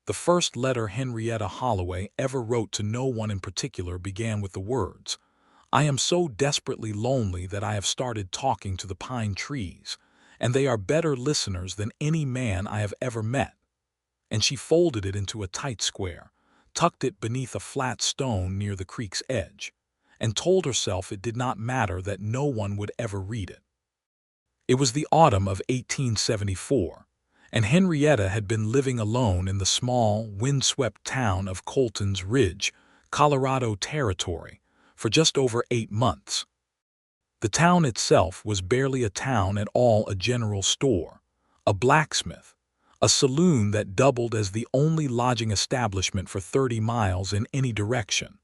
The first letter Henrietta Holloway ever wrote to no one in particular began with the words, "I am so desperately lonely that I have started talking to the pine trees, and they are better listeners than any man I have ever met." And she folded it into a tight square, tucked it beneath a flat stone near the creek's edge, and told herself it did not matter that no one would ever read it. It was the autumn of 1874, and Henrietta had been living alone in the small, windswept town of Colton's Ridge, Colorado Territory, for just over 8 months. The town itself was barely a town at all, a general store, a blacksmith, a saloon that doubled as the only lodging establishment for 30 miles in any direction,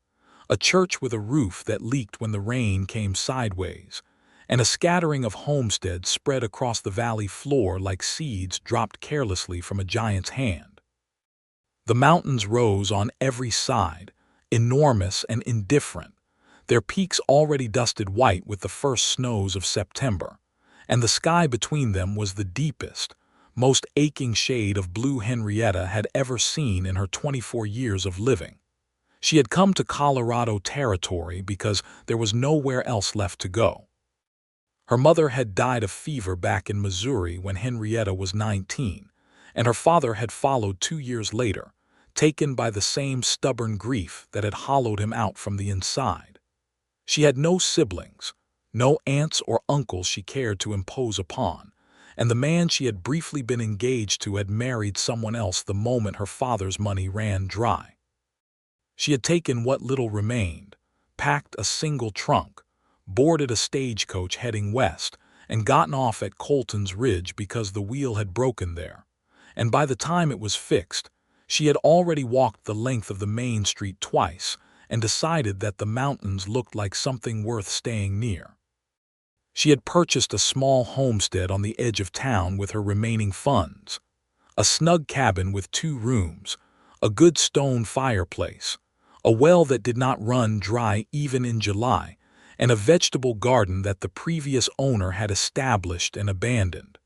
a church with a roof that leaked when the rain came sideways, and a scattering of homesteads spread across the valley floor like seeds dropped carelessly from a giant's hand. The mountains rose on every side, enormous and indifferent, their peaks already dusted white with the first snows of September, and the sky between them was the deepest, most aching shade of blue Henrietta had ever seen in her 24 years of living. She had come to Colorado Territory because there was nowhere else left to go. Her mother had died of fever back in Missouri when Henrietta was 19, and her father had followed 2 years later, taken by the same stubborn grief that had hollowed him out from the inside. She had no siblings, no aunts or uncles she cared to impose upon, and the man she had briefly been engaged to had married someone else the moment her father's money ran dry. She had taken what little remained, packed a single trunk, boarded a stagecoach heading west, and gotten off at Colton's Ridge because the wheel had broken there, and by the time it was fixed, she had already walked the length of the main street twice and decided that the mountains looked like something worth staying near. She had purchased a small homestead on the edge of town with her remaining funds, a snug cabin with 2 rooms, a good stone fireplace, a well that did not run dry even in July, and a vegetable garden that the previous owner had established and abandoned.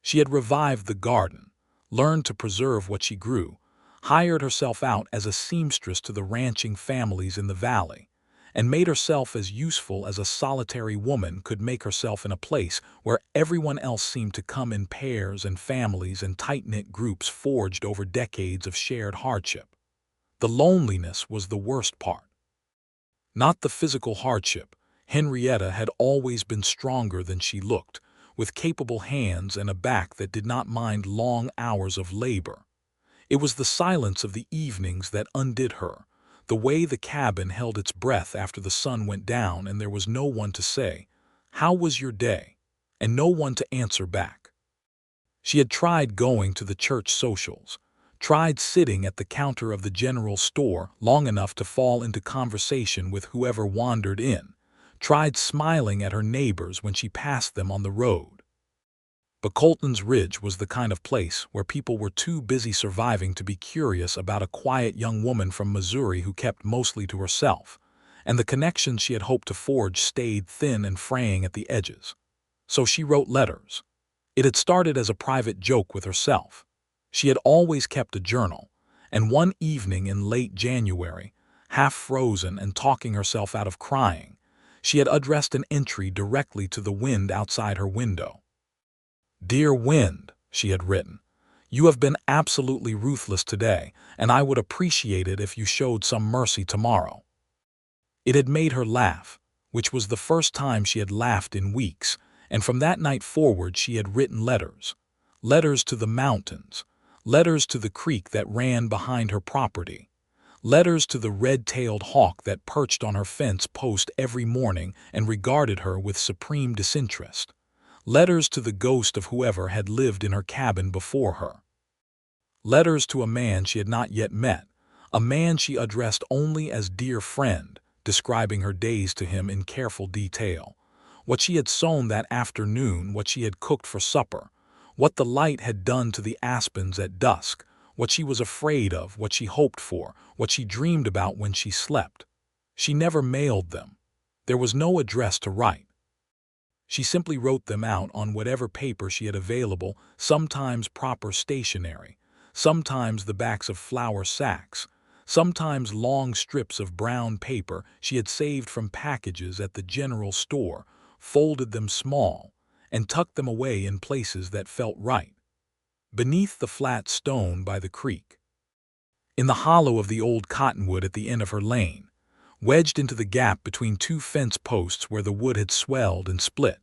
She had revived the garden, learned to preserve what she grew, hired herself out as a seamstress to the ranching families in the valley, and made herself as useful as a solitary woman could make herself in a place where everyone else seemed to come in pairs and families and tight-knit groups forged over decades of shared hardship. The loneliness was the worst part. Not the physical hardship. Henrietta had always been stronger than she looked, with capable hands and a back that did not mind long hours of labor. It was the silence of the evenings that undid her, the way the cabin held its breath after the sun went down and there was no one to say, "How was your day?" and no one to answer back. She had tried going to the church socials, tried sitting at the counter of the general store long enough to fall into conversation with whoever wandered in, tried smiling at her neighbors when she passed them on the road. But Colton's Ridge was the kind of place where people were too busy surviving to be curious about a quiet young woman from Missouri who kept mostly to herself, and the connections she had hoped to forge stayed thin and fraying at the edges. So she wrote letters. It had started as a private joke with herself. She had always kept a journal, and one evening in late January, half frozen and talking herself out of crying, she had addressed an entry directly to the wind outside her window. "Dear wind," she had written, "you have been absolutely ruthless today, and I would appreciate it if you showed some mercy tomorrow." It had made her laugh, which was the first time she had laughed in weeks, and from that night forward she had written letters. Letters to the mountains, letters to the creek that ran behind her property, letters to the red-tailed hawk that perched on her fence post every morning and regarded her with supreme disinterest, letters to the ghost of whoever had lived in her cabin before her. Letters to a man she had not yet met, a man she addressed only as dear friend, describing her days to him in careful detail, what she had sown that afternoon, what she had cooked for supper, what the light had done to the aspens at dusk, what she was afraid of, what she hoped for, what she dreamed about when she slept. She never mailed them. There was no address to write. She simply wrote them out on whatever paper she had available, sometimes proper stationery, sometimes the backs of flour sacks, sometimes long strips of brown paper she had saved from packages at the general store, folded them small, and tucked them away in places that felt right, beneath the flat stone by the creek, in the hollow of the old cottonwood at the end of her lane, wedged into the gap between two fence posts where the wood had swelled and split.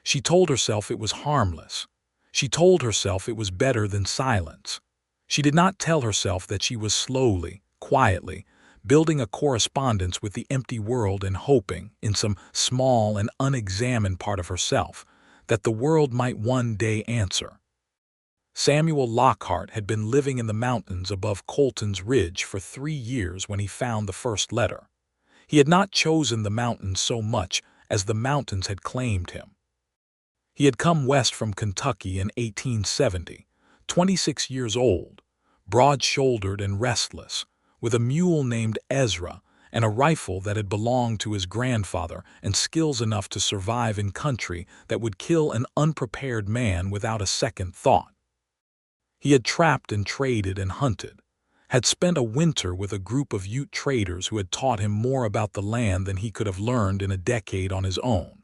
She told herself it was harmless. She told herself it was better than silence. She did not tell herself that she was slowly, quietly, building a correspondence with the empty world and hoping, in some small and unexamined part of herself, that the world might one day answer. Samuel Lockhart had been living in the mountains above Colton's Ridge for 3 years when he found the first letter. He had not chosen the mountains so much as the mountains had claimed him. He had come west from Kentucky in 1870, 26 years old, broad-shouldered and restless, with a mule named Ezra and a rifle that had belonged to his grandfather and skills enough to survive in country that would kill an unprepared man without a second thought. He had trapped and traded and hunted, had spent a winter with a group of Ute traders who had taught him more about the land than he could have learned in a decade on his own,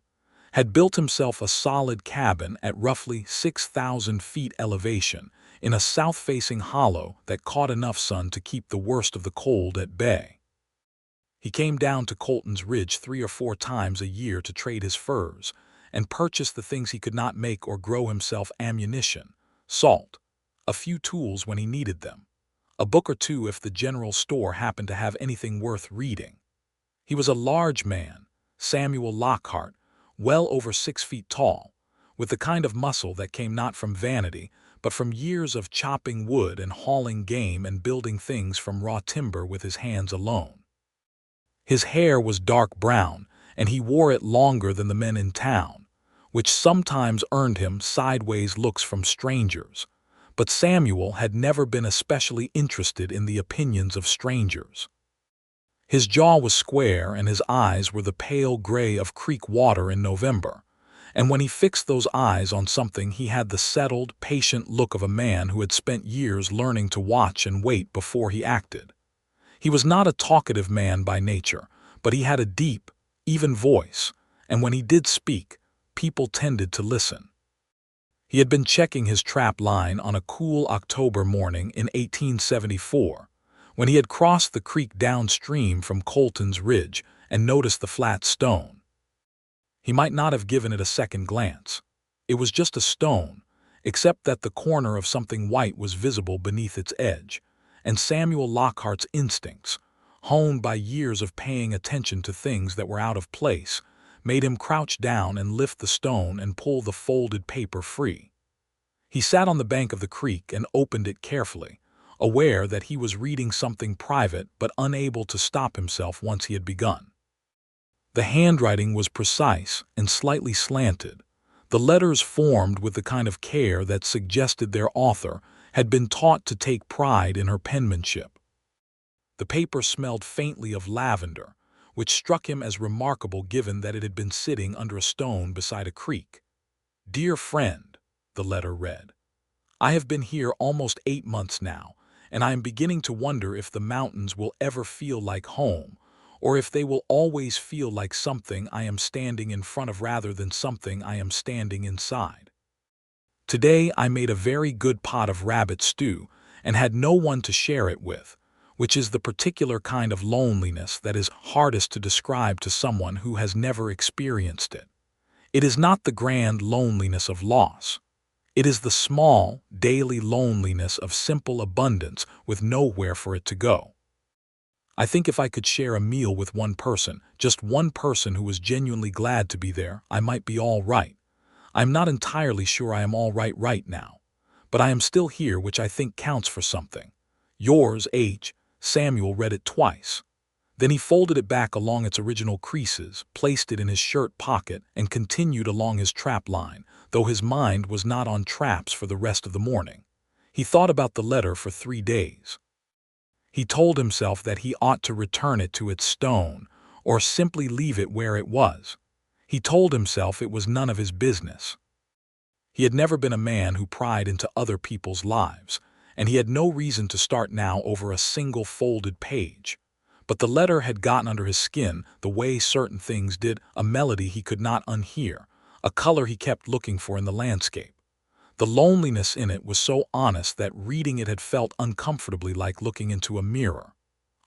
had built himself a solid cabin at roughly 6,000 feet elevation in a south-facing hollow that caught enough sun to keep the worst of the cold at bay. He came down to Colton's Ridge 3 or 4 times a year to trade his furs and purchase the things he could not make or grow himself: ammunition, salt, a few tools when he needed them, a book or two if the general store happened to have anything worth reading. He was a large man, Samuel Lockhart, well over 6 feet tall, with the kind of muscle that came not from vanity, but from years of chopping wood and hauling game and building things from raw timber with his hands alone. His hair was dark brown, and he wore it longer than the men in town, which sometimes earned him sideways looks from strangers. But Samuel had never been especially interested in the opinions of strangers. His jaw was square and his eyes were the pale gray of creek water in November, and when he fixed those eyes on something he had the settled, patient look of a man who had spent years learning to watch and wait before he acted. He was not a talkative man by nature, but he had a deep, even voice, and when he did speak, people tended to listen. He had been checking his trap line on a cool October morning in 1874, when he had crossed the creek downstream from Colton's Ridge and noticed the flat stone. He might not have given it a second glance. It was just a stone, except that the corner of something white was visible beneath its edge, and Samuel Lockhart's instincts, honed by years of paying attention to things that were out of place, made him crouch down and lift the stone and pull the folded paper free. He sat on the bank of the creek and opened it carefully, aware that he was reading something private but unable to stop himself once he had begun. The handwriting was precise and slightly slanted, the letters formed with the kind of care that suggested their author had been taught to take pride in her penmanship. The paper smelled faintly of lavender, which struck him as remarkable given that it had been sitting under a stone beside a creek. "Dear friend," the letter read, "I have been here almost 8 months now, and I am beginning to wonder if the mountains will ever feel like home, or if they will always feel like something I am standing in front of rather than something I am standing inside. Today I made a very good pot of rabbit stew and had no one to share it with, which is the particular kind of loneliness that is hardest to describe to someone who has never experienced it. It is not the grand loneliness of loss. It is the small, daily loneliness of simple abundance with nowhere for it to go. I think if I could share a meal with one person, just one person who was genuinely glad to be there, I might be all right. I am not entirely sure I am all right now, but I am still here, which I think counts for something. Yours, H. Samuel read it twice. Then he folded it back along its original creases, placed it in his shirt pocket, and continued along his trap line, though his mind was not on traps for the rest of the morning. He thought about the letter for 3 days. He told himself that he ought to return it to its stone, or simply leave it where it was. He told himself it was none of his business. He had never been a man who pried into other people's lives, and he had no reason to start now over a single folded page. But the letter had gotten under his skin the way certain things did, a melody he could not unhear, a color he kept looking for in the landscape. The loneliness in it was so honest that reading it had felt uncomfortably like looking into a mirror.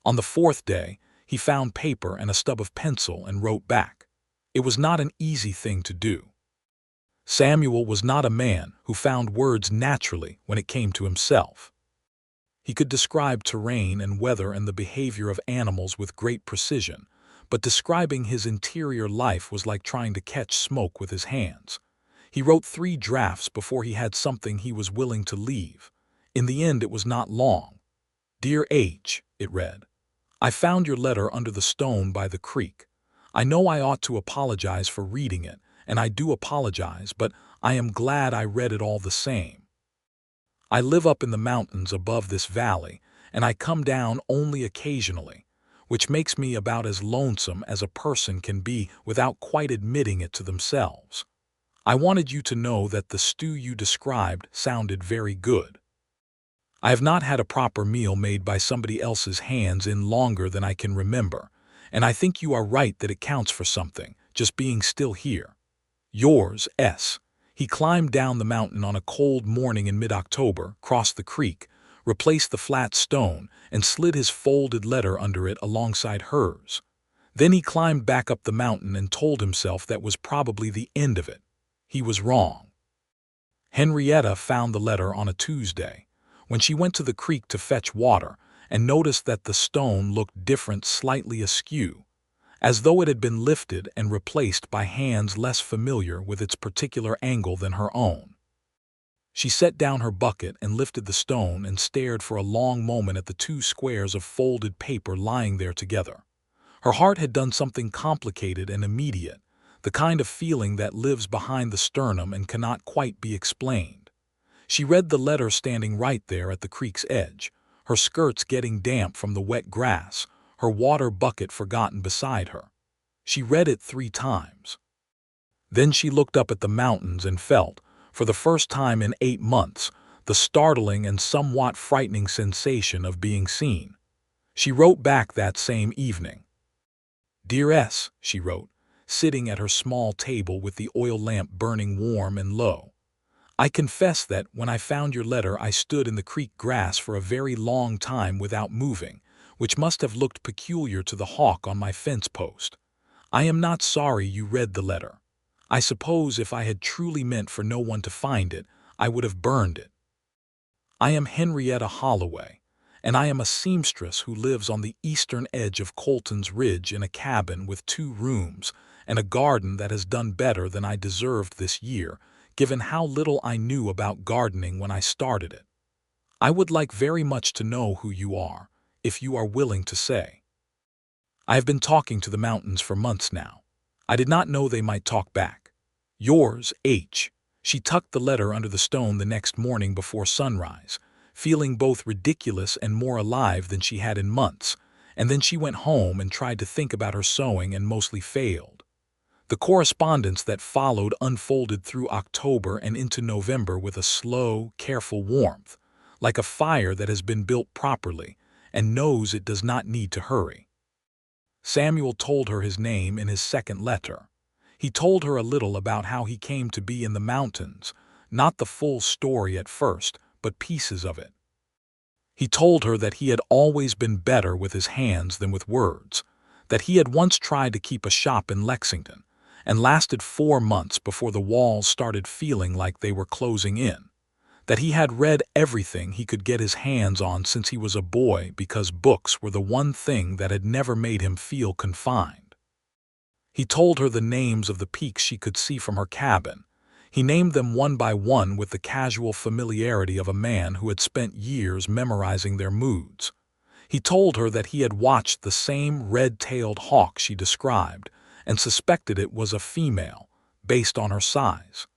On the fourth day, he found paper and a stub of pencil and wrote back. It was not an easy thing to do. Samuel was not a man who found words naturally when it came to himself. He could describe terrain and weather and the behavior of animals with great precision, but describing his interior life was like trying to catch smoke with his hands. He wrote 3 drafts before he had something he was willing to leave. In the end, it was not long. "Dear H," it read, "I found your letter under the stone by the creek. I know I ought to apologize for reading it, and I do apologize, but I am glad I read it all the same. I live up in the mountains above this valley, and I come down only occasionally, which makes me about as lonesome as a person can be without quite admitting it to themselves. I wanted you to know that the stew you described sounded very good. I have not had a proper meal made by somebody else's hands in longer than I can remember, and I think you are right that it counts for something, just being still here. Yours, S." He climbed down the mountain on a cold morning in mid-October, crossed the creek, replaced the flat stone, and slid his folded letter under it alongside hers. Then he climbed back up the mountain and told himself that was probably the end of it. He was wrong. Henrietta found the letter on a Tuesday, when she went to the creek to fetch water, and noticed that the stone looked different, slightly askew, as though it had been lifted and replaced by hands less familiar with its particular angle than her own. She set down her bucket and lifted the stone and stared for a long moment at the 2 squares of folded paper lying there together. Her heart had done something complicated and immediate, the kind of feeling that lives behind the sternum and cannot quite be explained. She read the letter standing right there at the creek's edge, her skirts getting damp from the wet grass, her water bucket forgotten beside her. She read it 3 times. Then she looked up at the mountains and felt, for the first time in 8 months, the startling and somewhat frightening sensation of being seen. She wrote back that same evening. "Dear S," she wrote, sitting at her small table with the oil lamp burning warm and low. "I confess that when I found your letter I stood in the creek grass for a very long time without moving, which must have looked peculiar to the hawk on my fence post. I am not sorry you read the letter. I suppose if I had truly meant for no one to find it, I would have burned it. I am Henrietta Holloway, and I am a seamstress who lives on the eastern edge of Colton's Ridge in a cabin with 2 rooms and a garden that has done better than I deserved this year, given how little I knew about gardening when I started it. I would like very much to know who you are, if you are willing to say. I have been talking to the mountains for months now. I did not know they might talk back. Yours, H." She tucked the letter under the stone the next morning before sunrise, feeling both ridiculous and more alive than she had in months, and then she went home and tried to think about her sewing and mostly failed. The correspondence that followed unfolded through October and into November with a slow, careful warmth, like a fire that has been built properly and knows it does not need to hurry. Samuel told her his name in his second letter. He told her a little about how he came to be in the mountains, not the full story at first, but pieces of it. He told her that he had always been better with his hands than with words, that he had once tried to keep a shop in Lexington, and lasted 4 months before the walls started feeling like they were closing in, that he had read everything he could get his hands on since he was a boy because books were the one thing that had never made him feel confined. He told her the names of the peaks she could see from her cabin. He named them one by one with the casual familiarity of a man who had spent years memorizing their moods. He told her that he had watched the same red-tailed hawk she described and suspected it was a female, based on her size.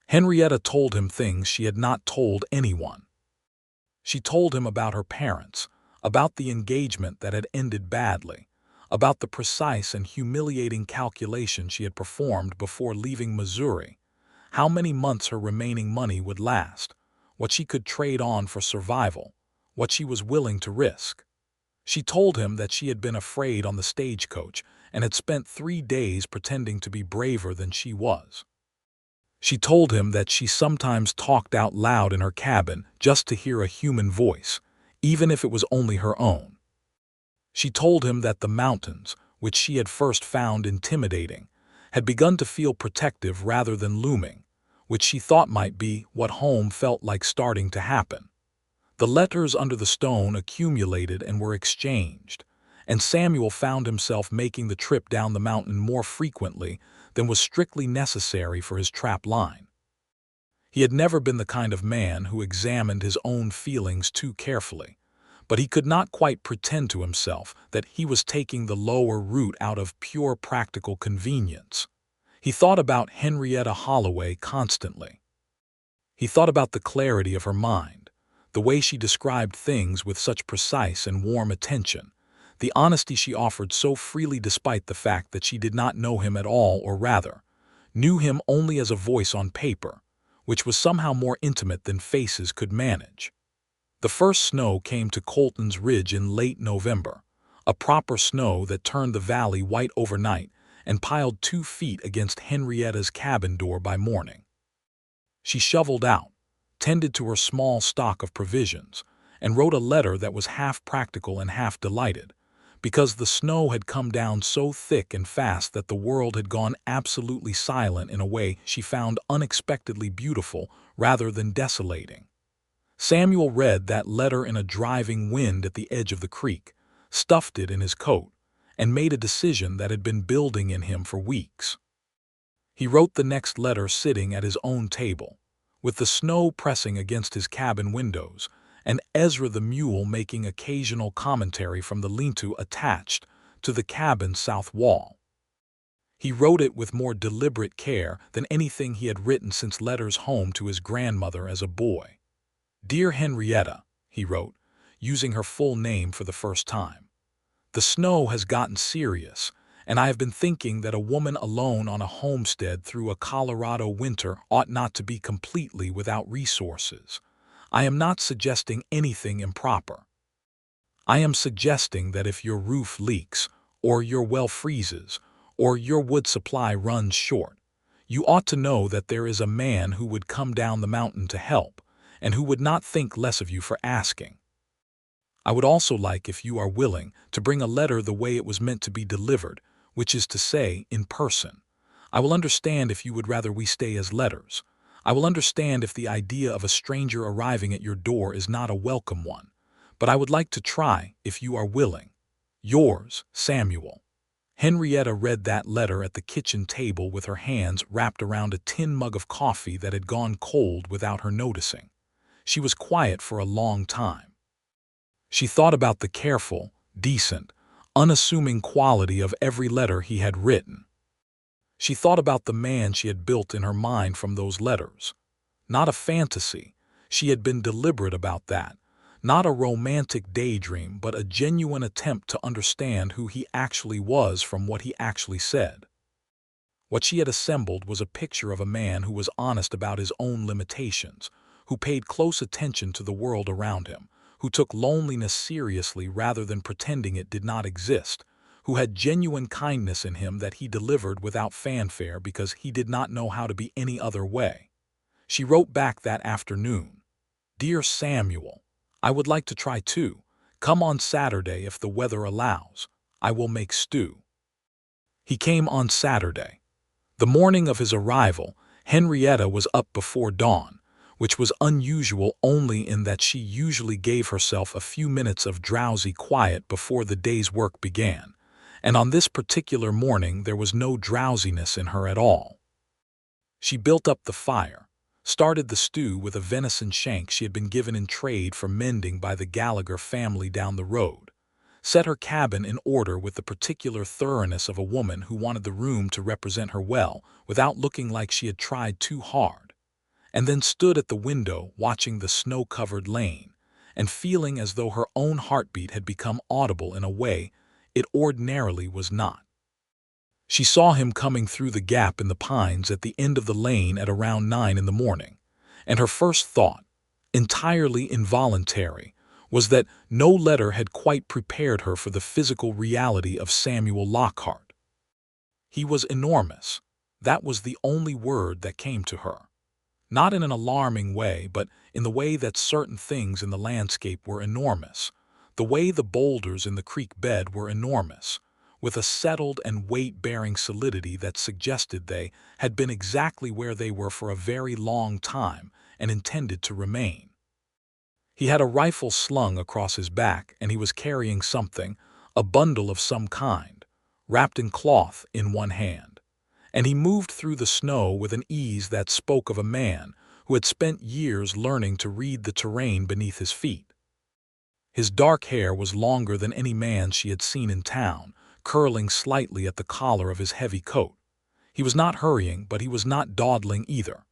Henrietta told him things she had not told anyone. She told him about her parents, about the engagement that had ended badly, about the precise and humiliating calculation she had performed before leaving Missouri, how many months her remaining money would last, what she could trade on for survival, what she was willing to risk. She told him that she had been afraid on the stagecoach and had spent 3 days pretending to be braver than she was. She told him that she sometimes talked out loud in her cabin just to hear a human voice, even if it was only her own. She told him that the mountains, which she had first found intimidating, had begun to feel protective rather than looming, which she thought might be what home felt like starting to happen. The letters under the stone accumulated and were exchanged, and Samuel found himself making the trip down the mountain more frequently than was strictly necessary for his trap line. He had never been the kind of man who examined his own feelings too carefully, but he could not quite pretend to himself that he was taking the lower route out of pure practical convenience. He thought about Henrietta Holloway constantly. He thought about the clarity of her mind, the way she described things with such precise and warm attention, the honesty she offered so freely despite the fact that she did not know him at all, or rather, knew him only as a voice on paper, which was somehow more intimate than faces could manage. The first snow came to Colton's Ridge in late November, a proper snow that turned the valley white overnight and piled 2 feet against Henrietta's cabin door by morning. She shoveled out, tended to her small stock of provisions, and wrote a letter that was half practical and half delighted, because the snow had come down so thick and fast that the world had gone absolutely silent in a way she found unexpectedly beautiful rather than desolating. Samuel read that letter in a driving wind at the edge of the creek, stuffed it in his coat, and made a decision that had been building in him for weeks. He wrote the next letter sitting at his own table, with the snow pressing against his cabin windows, and Ezra the mule making occasional commentary from the lean-to attached to the cabin's south wall. He wrote it with more deliberate care than anything he had written since letters home to his grandmother as a boy. "Dear Henrietta," he wrote, using her full name for the first time, "the snow has gotten serious, and I have been thinking that a woman alone on a homestead through a Colorado winter ought not to be completely without resources. I am not suggesting anything improper. I am suggesting that if your roof leaks, or your well freezes, or your wood supply runs short, you ought to know that there is a man who would come down the mountain to help, and who would not think less of you for asking. I would also like, if you are willing, to bring a letter the way it was meant to be delivered, which is to say, in person. I will understand if you would rather we stay as letters. I will understand if the idea of a stranger arriving at your door is not a welcome one, but I would like to try, if you are willing. Yours, Samuel." Henrietta read that letter at the kitchen table with her hands wrapped around a tin mug of coffee that had gone cold without her noticing. She was quiet for a long time. She thought about the careful, decent, unassuming quality of every letter he had written. She thought about the man she had built in her mind from those letters. Not a fantasy, she had been deliberate about that. Not a romantic daydream, but a genuine attempt to understand who he actually was from what he actually said. What she had assembled was a picture of a man who was honest about his own limitations, who paid close attention to the world around him, who took loneliness seriously rather than pretending it did not exist, who had genuine kindness in him that he delivered without fanfare because he did not know how to be any other way. She wrote back that afternoon, "Dear Samuel, I would like to try too. Come on Saturday if the weather allows. I will make stew." He came on Saturday. The morning of his arrival, Henrietta was up before dawn, which was unusual only in that she usually gave herself a few minutes of drowsy quiet before the day's work began, and on this particular morning there was no drowsiness in her at all. She built up the fire, started the stew with a venison shank she had been given in trade for mending by the Gallagher family down the road, set her cabin in order with the particular thoroughness of a woman who wanted the room to represent her well without looking like she had tried too hard, and then stood at the window watching the snow-covered lane and feeling as though her own heartbeat had become audible in a way it ordinarily was not. She saw him coming through the gap in the pines at the end of the lane at around 9 in the morning, and her first thought, entirely involuntary, was that no letter had quite prepared her for the physical reality of Samuel Lockhart. He was enormous. That was the only word that came to her. Not in an alarming way, but in the way that certain things in the landscape were enormous. The way the boulders in the creek bed were enormous, with a settled and weight-bearing solidity that suggested they had been exactly where they were for a very long time and intended to remain. He had a rifle slung across his back, and he was carrying something, a bundle of some kind, wrapped in cloth in one hand. And he moved through the snow with an ease that spoke of a man who had spent years learning to read the terrain beneath his feet. His dark hair was longer than any man she had seen in town, curling slightly at the collar of his heavy coat. He was not hurrying, but he was not dawdling either.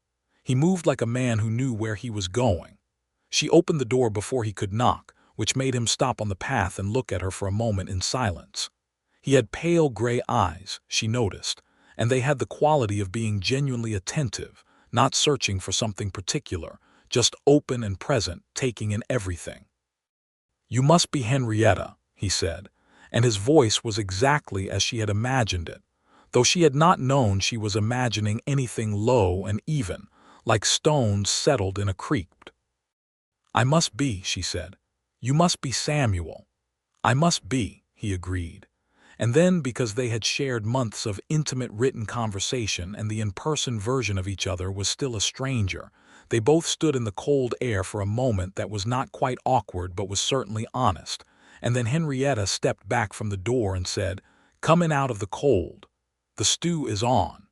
He moved like a man who knew where he was going. She opened the door before he could knock, which made him stop on the path and look at her for a moment in silence. He had pale gray eyes, she noticed, and they had the quality of being genuinely attentive, not searching for something particular, just open and present, taking in everything. "You must be Henrietta," he said, and his voice was exactly as she had imagined it, though she had not known she was imagining anything low and even, like stones settled in a creek. "I must be," she said. "You must be Samuel." "I must be," he agreed. And then, because they had shared months of intimate written conversation and the in-person version of each other was still a stranger, they both stood in the cold air for a moment that was not quite awkward but was certainly honest, and then Henrietta stepped back from the door and said, "Come in out of the cold. The stew is on."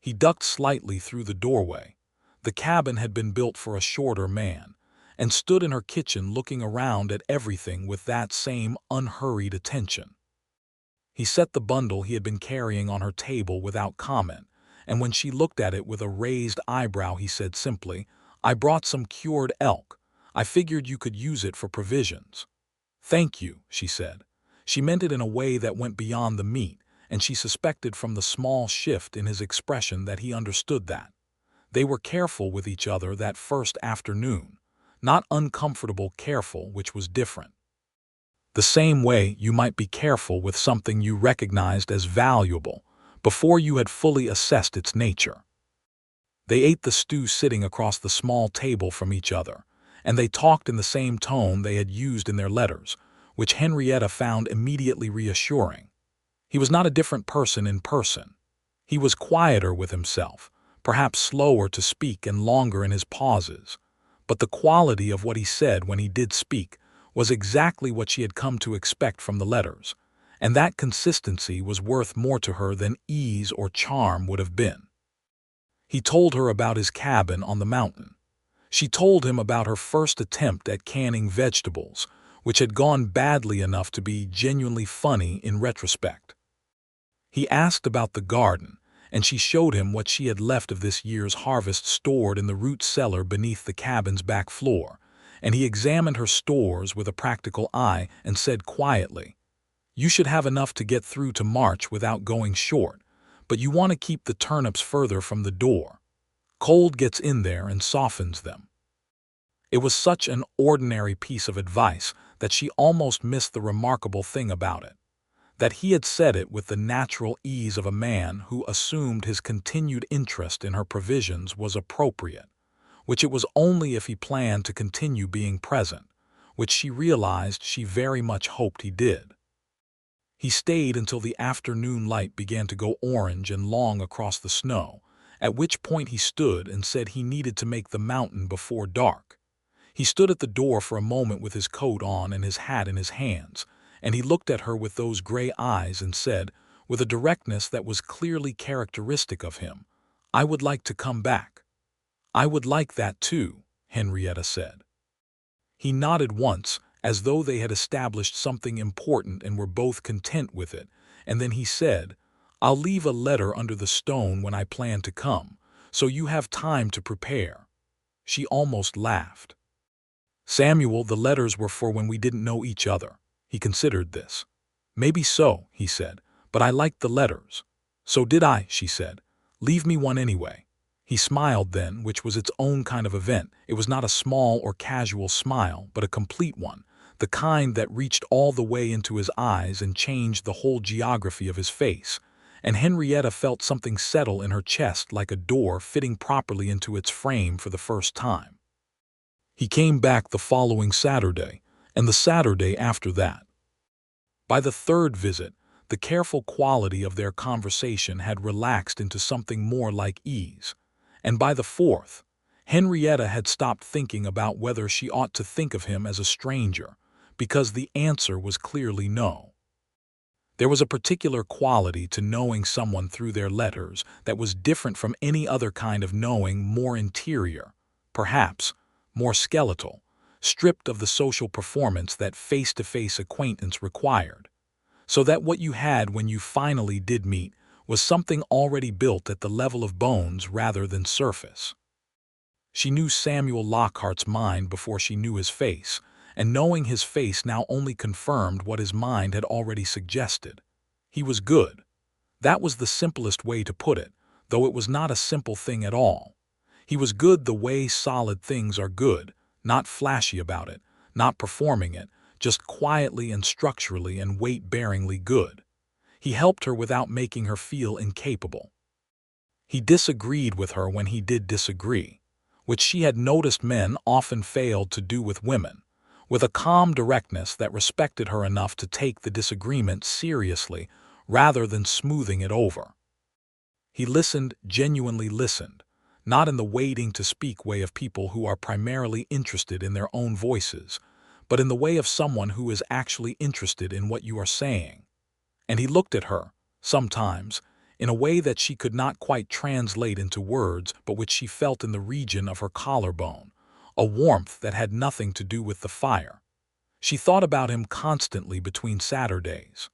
He ducked slightly through the doorway. The cabin had been built for a shorter man, and stood in her kitchen looking around at everything with that same unhurried attention. He set the bundle he had been carrying on her table without comment, and when she looked at it with a raised eyebrow he said simply, "I brought some cured elk. I figured you could use it for provisions." "Thank you," she said. She meant it in a way that went beyond the meat, and she suspected from the small shift in his expression that he understood that. They were careful with each other that first afternoon, not uncomfortable careful, which was different. The same way you might be careful with something you recognized as valuable before you had fully assessed its nature. They ate the stew sitting across the small table from each other, and they talked in the same tone they had used in their letters, which Henrietta found immediately reassuring. He was not a different person in person. He was quieter with himself, perhaps slower to speak and longer in his pauses, but the quality of what he said when he did speak was exactly what she had come to expect from the letters, and that consistency was worth more to her than ease or charm would have been. He told her about his cabin on the mountain. She told him about her first attempt at canning vegetables, which had gone badly enough to be genuinely funny in retrospect. He asked about the garden, and she showed him what she had left of this year's harvest stored in the root cellar beneath the cabin's back floor, and he examined her stores with a practical eye and said quietly, "You should have enough to get through to March without going short, but you want to keep the turnips further from the door. Cold gets in there and softens them." It was such an ordinary piece of advice that she almost missed the remarkable thing about it, that he had said it with the natural ease of a man who assumed his continued interest in her provisions was appropriate, which it was only if he planned to continue being present, which she realized she very much hoped he did. He stayed until the afternoon light began to go orange and long across the snow, at which point he stood and said he needed to make the mountain before dark. He stood at the door for a moment with his coat on and his hat in his hands, and he looked at her with those gray eyes and said, with a directness that was clearly characteristic of him, "I would like to come back." "I would like that too," Henrietta said. He nodded once, as though they had established something important and were both content with it, and then he said, "I'll leave a letter under the stone when I plan to come, so you have time to prepare." She almost laughed. "Samuel, the letters were for when we didn't know each other." He considered this. "Maybe so," he said, "but I liked the letters." "So did I," she said. "Leave me one anyway." He smiled then, which was its own kind of event. It was not a small or casual smile, but a complete one, the kind that reached all the way into his eyes and changed the whole geography of his face. And Henrietta felt something settle in her chest like a door fitting properly into its frame for the first time. He came back the following Saturday, and the Saturday after that. By the third visit, the careful quality of their conversation had relaxed into something more like ease. And by the fourth, Henrietta had stopped thinking about whether she ought to think of him as a stranger, because the answer was clearly no. There was a particular quality to knowing someone through their letters that was different from any other kind of knowing, more interior, perhaps more skeletal, stripped of the social performance that face-to-face acquaintance required, so that what you had when you finally did meet was something already built at the level of bones rather than surface. She knew Samuel Lockhart's mind before she knew his face, and knowing his face now only confirmed what his mind had already suggested. He was good. That was the simplest way to put it, though it was not a simple thing at all. He was good the way solid things are good, not flashy about it, not performing it, just quietly and structurally and weight-bearingly good. He helped her without making her feel incapable. He disagreed with her when he did disagree, which she had noticed men often failed to do with women, with a calm directness that respected her enough to take the disagreement seriously rather than smoothing it over. He listened, genuinely listened, not in the waiting to speak way of people who are primarily interested in their own voices, but in the way of someone who is actually interested in what you are saying. And he looked at her, sometimes, in a way that she could not quite translate into words but which she felt in the region of her collarbone, a warmth that had nothing to do with the fire. She thought about him constantly between Saturdays.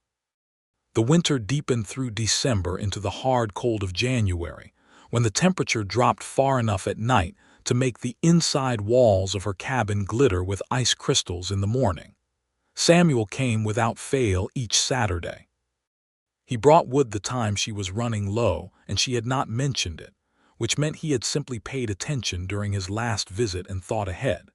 The winter deepened through December into the hard cold of January, when the temperature dropped far enough at night to make the inside walls of her cabin glitter with ice crystals in the morning. Samuel came without fail each Saturday. He brought wood the time she was running low, and she had not mentioned it, which meant he had simply paid attention during his last visit and thought ahead.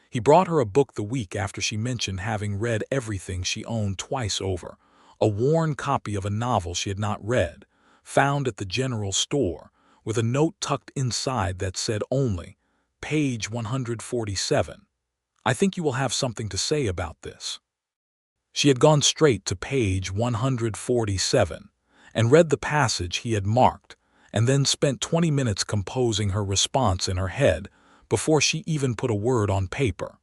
He brought her a book the week after she mentioned having read everything she owned twice over, a worn copy of a novel she had not read, found at the general store, with a note tucked inside that said only, "Page 147. I think you will have something to say about this." She had gone straight to page 147 and read the passage he had marked, and then spent 20 minutes composing her response in her head before she even put a word on paper.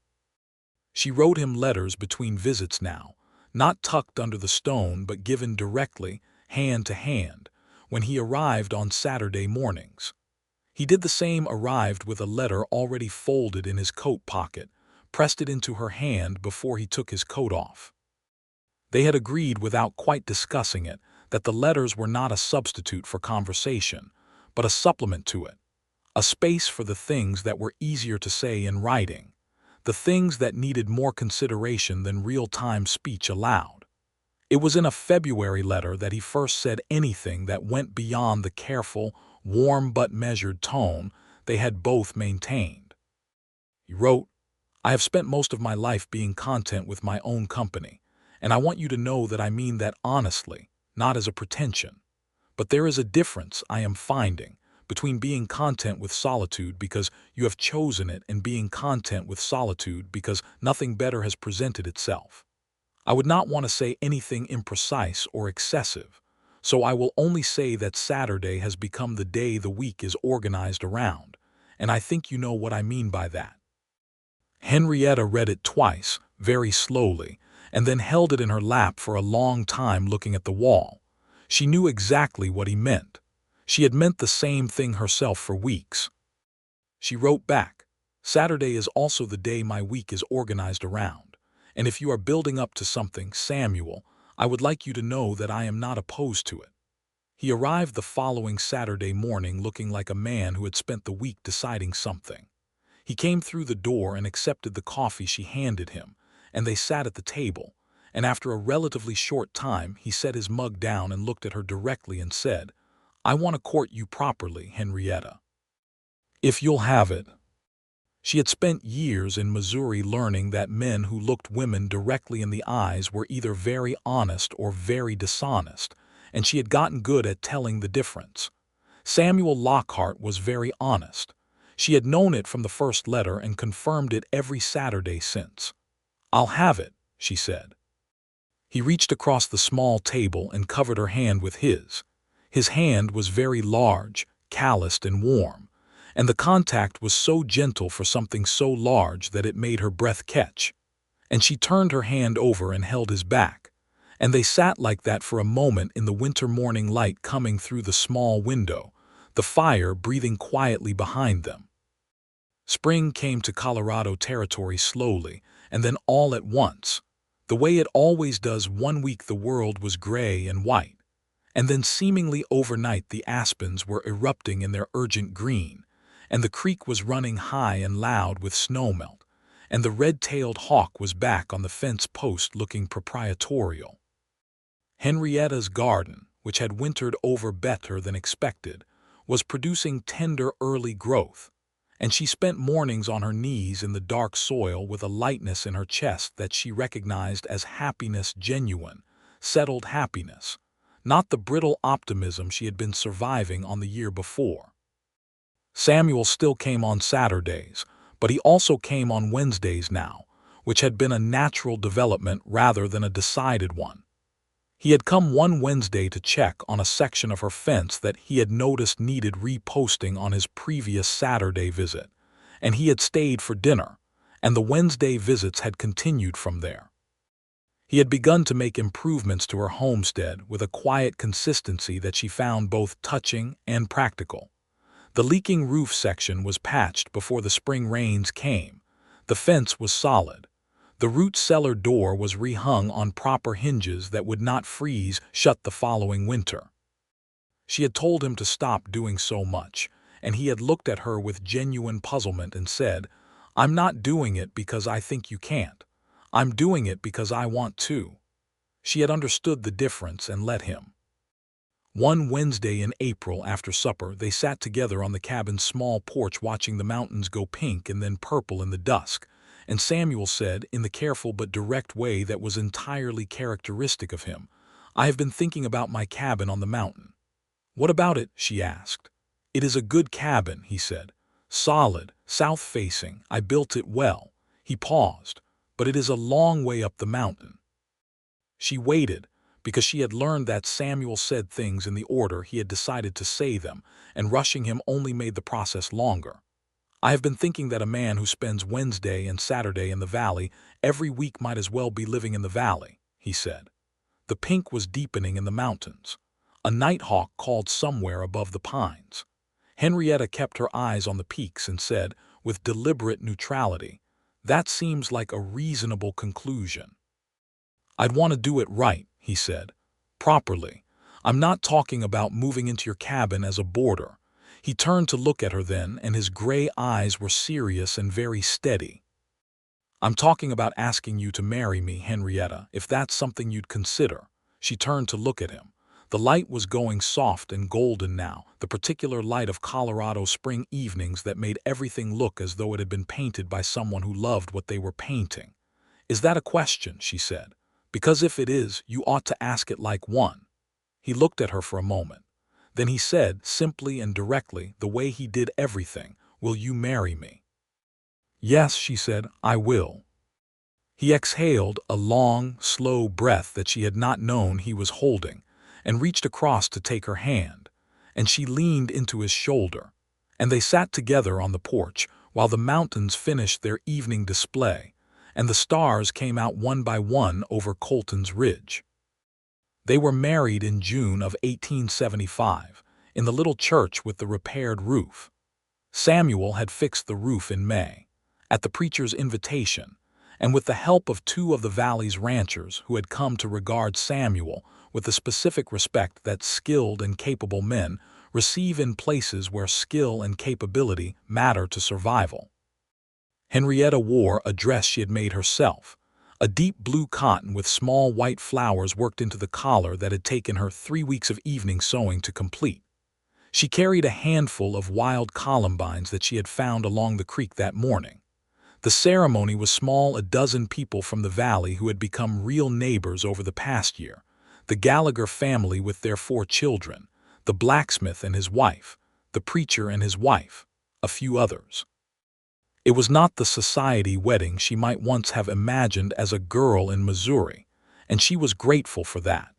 She wrote him letters between visits now, not tucked under the stone but given directly, hand to hand, when he arrived on Saturday mornings. He did the same, arrived with a letter already folded in his coat pocket, pressed it into her hand before he took his coat off. They had agreed without quite discussing it that the letters were not a substitute for conversation, but a supplement to it, a space for the things that were easier to say in writing, the things that needed more consideration than real-time speech allowed. It was in a February letter that he first said anything that went beyond the careful, warm but measured tone they had both maintained. He wrote, "I have spent most of my life being content with my own company, and I want you to know that I mean that honestly, not as a pretension. But there is a difference, I am finding, between being content with solitude because you have chosen it and being content with solitude because nothing better has presented itself. I would not want to say anything imprecise or excessive, so I will only say that Saturday has become the day the week is organized around, and I think you know what I mean by that." Henrietta read it twice, very slowly, and then held it in her lap for a long time looking at the wall. She knew exactly what he meant. She had meant the same thing herself for weeks. She wrote back, "Saturday is also the day my week is organized around, and if you are building up to something, Samuel, I would like you to know that I am not opposed to it." He arrived the following Saturday morning looking like a man who had spent the week deciding something. He came through the door and accepted the coffee she handed him, and they sat at the table, and after a relatively short time he set his mug down and looked at her directly and said, "I want to court you properly, Henrietta." If you'll have it. She had spent years in Missouri learning that men who looked women directly in the eyes were either very honest or very dishonest, and she had gotten good at telling the difference. Samuel Lockhart was very honest. She had known it from the first letter and confirmed it every Saturday since. "I'll have it," she said. He reached across the small table and covered her hand with his. His hand was very large, calloused and warm, and the contact was so gentle for something so large that it made her breath catch. And she turned her hand over and held his back, and they sat like that for a moment in the winter morning light coming through the small window, the fire breathing quietly behind them. Spring came to Colorado Territory slowly, and then all at once. The way it always does. One week the world was gray and white, and then seemingly overnight the aspens were erupting in their urgent green, and the creek was running high and loud with snowmelt, and the red-tailed hawk was back on the fence post looking proprietorial. Henrietta's garden, which had wintered over better than expected, was producing tender early growth, and she spent mornings on her knees in the dark soil with a lightness in her chest that she recognized as happiness, genuine, settled happiness, not the brittle optimism she had been surviving on the year before. Samuel still came on Saturdays, but he also came on Wednesdays now, which had been a natural development rather than a decided one. He had come one Wednesday to check on a section of her fence that he had noticed needed reposting on his previous Saturday visit, and he had stayed for dinner, and the Wednesday visits had continued from there. He had begun to make improvements to her homestead with a quiet consistency that she found both touching and practical. The leaking roof section was patched before the spring rains came. The fence was solid. The root cellar door was rehung on proper hinges that would not freeze shut the following winter. She had told him to stop doing so much, and he had looked at her with genuine puzzlement and said, "I'm not doing it because I think you can't. I'm doing it because I want to." She had understood the difference and let him. One Wednesday in April after supper they sat together on the cabin's small porch watching the mountains go pink and then purple in the dusk, and Samuel said, in the careful but direct way that was entirely characteristic of him, "I have been thinking about my cabin on the mountain." "What about it?" she asked. "It is a good cabin," he said. "Solid, south-facing. I built it well." He paused. "But it is a long way up the mountain." She waited, because she had learned that Samuel said things in the order he had decided to say them, and rushing him only made the process longer. "I have been thinking that a man who spends Wednesday and Saturday in the valley every week might as well be living in the valley," he said. The pink was deepening in the mountains. A nighthawk called somewhere above the pines. Henrietta kept her eyes on the peaks and said, with deliberate neutrality, "That seems like a reasonable conclusion." "I'd want to do it right," he said. "Properly. I'm not talking about moving into your cabin as a boarder." He turned to look at her then, and his gray eyes were serious and very steady. "I'm talking about asking you to marry me, Henrietta, if that's something you'd consider." She turned to look at him. The light was going soft and golden now, the particular light of Colorado spring evenings that made everything look as though it had been painted by someone who loved what they were painting. "Is that a question?" she said. "Because if it is, you ought to ask it like one." He looked at her for a moment. Then he said, simply and directly, the way he did everything, "Will you marry me?" "Yes," she said, "I will." He exhaled a long, slow breath that she had not known he was holding, and reached across to take her hand, and she leaned into his shoulder, and they sat together on the porch while the mountains finished their evening display, and the stars came out one by one over Colton's Ridge. They were married in June of 1875, in the little church with the repaired roof. Samuel had fixed the roof in May, at the preacher's invitation, and with the help of two of the valley's ranchers who had come to regard Samuel with the specific respect that skilled and capable men receive in places where skill and capability matter to survival. Henrietta wore a dress she had made herself, a deep blue cotton with small white flowers worked into the collar that had taken her 3 weeks of evening sewing to complete. She carried a handful of wild columbines that she had found along the creek that morning. The ceremony was small, a dozen people from the valley who had become real neighbors over the past year. The Gallagher family with their 4 children, the blacksmith and his wife, the preacher and his wife, a few others. It was not the society wedding she might once have imagined as a girl in Missouri, and she was grateful for that.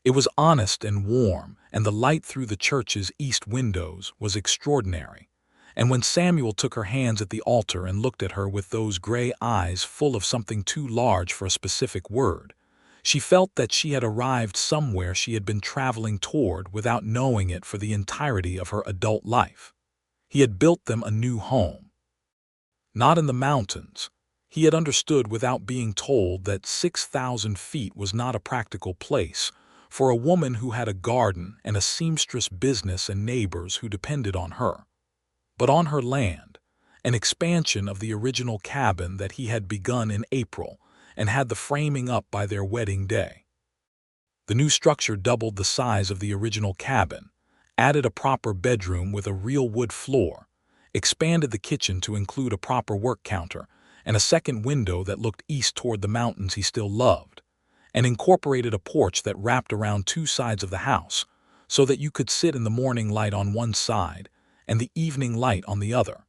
It was honest and warm, and the light through the church's east windows was extraordinary. And when Samuel took her hands at the altar and looked at her with those gray eyes full of something too large for a specific word, she felt that she had arrived somewhere she had been traveling toward without knowing it for the entirety of her adult life. He had built them a new home. Not in the mountains. He had understood without being told that 6,000 feet was not a practical place for a woman who had a garden and a seamstress business and neighbors who depended on her. But on her land, an expansion of the original cabin that he had begun in April and had the framing up by their wedding day. The new structure doubled the size of the original cabin, added a proper bedroom with a real wood floor, expanded the kitchen to include a proper work counter and a second window that looked east toward the mountains he still loved, and incorporated a porch that wrapped around 2 sides of the house so that you could sit in the morning light on one side and the evening light on the other.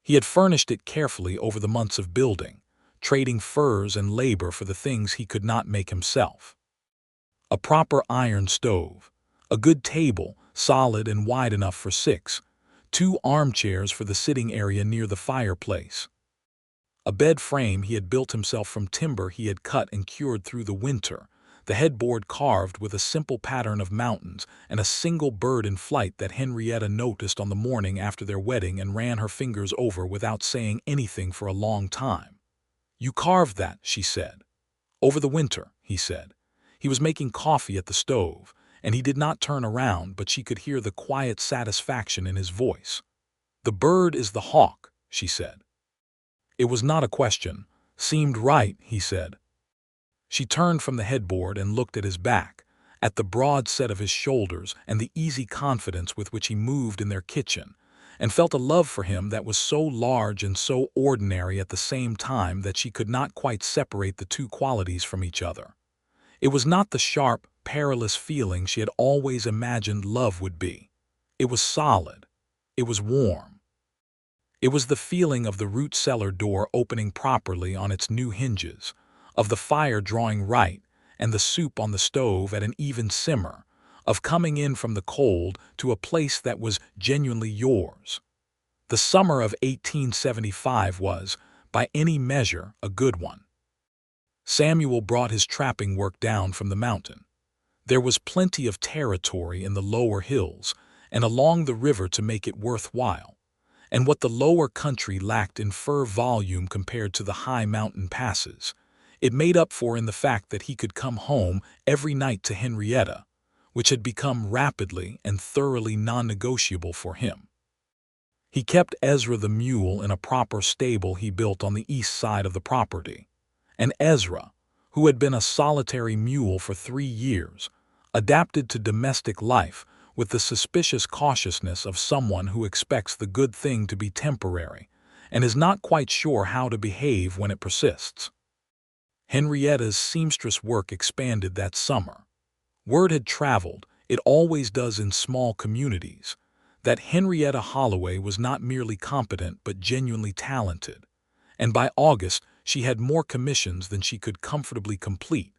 He had furnished it carefully over the months of building, trading furs and labor for the things he could not make himself. A proper iron stove, a good table, solid and wide enough for 6, 2 armchairs for the sitting area near the fireplace. A bed frame he had built himself from timber he had cut and cured through the winter, the headboard carved with a simple pattern of mountains and a single bird in flight that Henrietta noticed on the morning after their wedding and ran her fingers over without saying anything for a long time. "You carved that," she said. "Over the winter," he said. He was making coffee at the stove, and he did not turn around, but she could hear the quiet satisfaction in his voice. "The bird is the hawk," she said. It was not a question. "Seemed right," he said. She turned from the headboard and looked at his back, at the broad set of his shoulders and the easy confidence with which he moved in their kitchen, and felt a love for him that was so large and so ordinary at the same time that she could not quite separate the 2 qualities from each other. It was not the sharp, perilous feeling she had always imagined love would be. It was solid. It was warm. It was the feeling of the root cellar door opening properly on its new hinges, of the fire drawing right and the soup on the stove at an even simmer, of coming in from the cold to a place that was genuinely yours. The summer of 1875 was, by any measure, a good one. Samuel brought his trapping work down from the mountain. There was plenty of territory in the lower hills and along the river to make it worthwhile, and what the lower country lacked in fur volume compared to the high mountain passes, it made up for in the fact that he could come home every night to Henrietta, which had become rapidly and thoroughly non-negotiable for him. He kept Ezra the mule in a proper stable he built on the east side of the property, and Ezra, who had been a solitary mule for 3 years, adapted to domestic life with the suspicious cautiousness of someone who expects the good thing to be temporary and is not quite sure how to behave when it persists. Henrietta's seamstress work expanded that summer. Word had traveled, it always does in small communities, that Henrietta Holloway was not merely competent but genuinely talented, and by August she had more commissions than she could comfortably complete,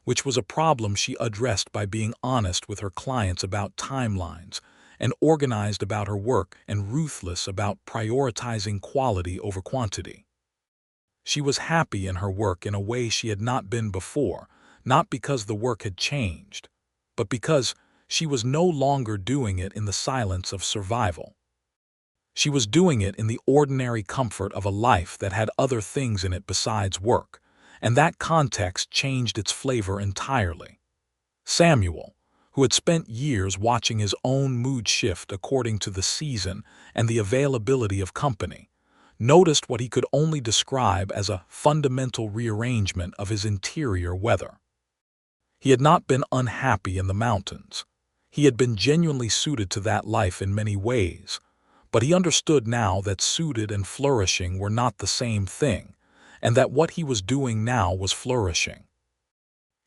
which was a problem she addressed by being honest with her clients about timelines and organized about her work and ruthless about prioritizing quality over quantity. She was happy in her work in a way she had not been before, not because the work had changed, but because she was no longer doing it in the silence of survival. She was doing it in the ordinary comfort of a life that had other things in it besides work, and that context changed its flavor entirely. Samuel, who had spent years watching his own mood shift according to the season and the availability of company, noticed what he could only describe as a fundamental rearrangement of his interior weather. He had not been unhappy in the mountains. He had been genuinely suited to that life in many ways, but he understood now that suited and flourishing were not the same thing, and that what he was doing now was flourishing.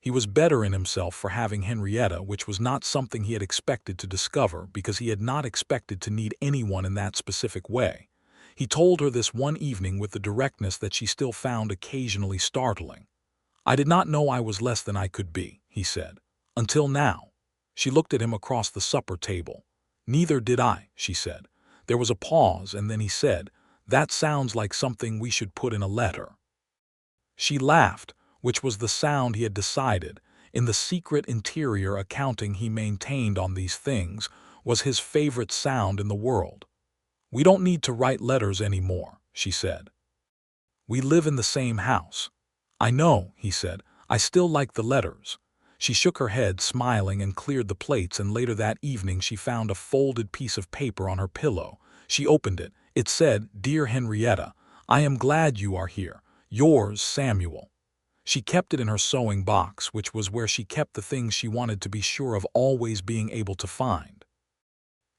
He was better in himself for having Henrietta, which was not something he had expected to discover because he had not expected to need anyone in that specific way. He told her this one evening with the directness that she still found occasionally startling. "I did not know I was less than I could be," he said. "Until now." She looked at him across the supper table. "Neither did I," she said. There was a pause, and then he said, "That sounds like something we should put in a letter." She laughed, which was the sound he had decided, in the secret interior accounting he maintained on these things, was his favorite sound in the world. "We don't need to write letters anymore," she said. "We live in the same house." "I know," he said. "I still like the letters." She shook her head, smiling, and cleared the plates, and later that evening she found a folded piece of paper on her pillow. She opened it. It said, "Dear Henrietta, I am glad you are here. Yours, Samuel." She kept it in her sewing box, which was where she kept the things she wanted to be sure of always being able to find.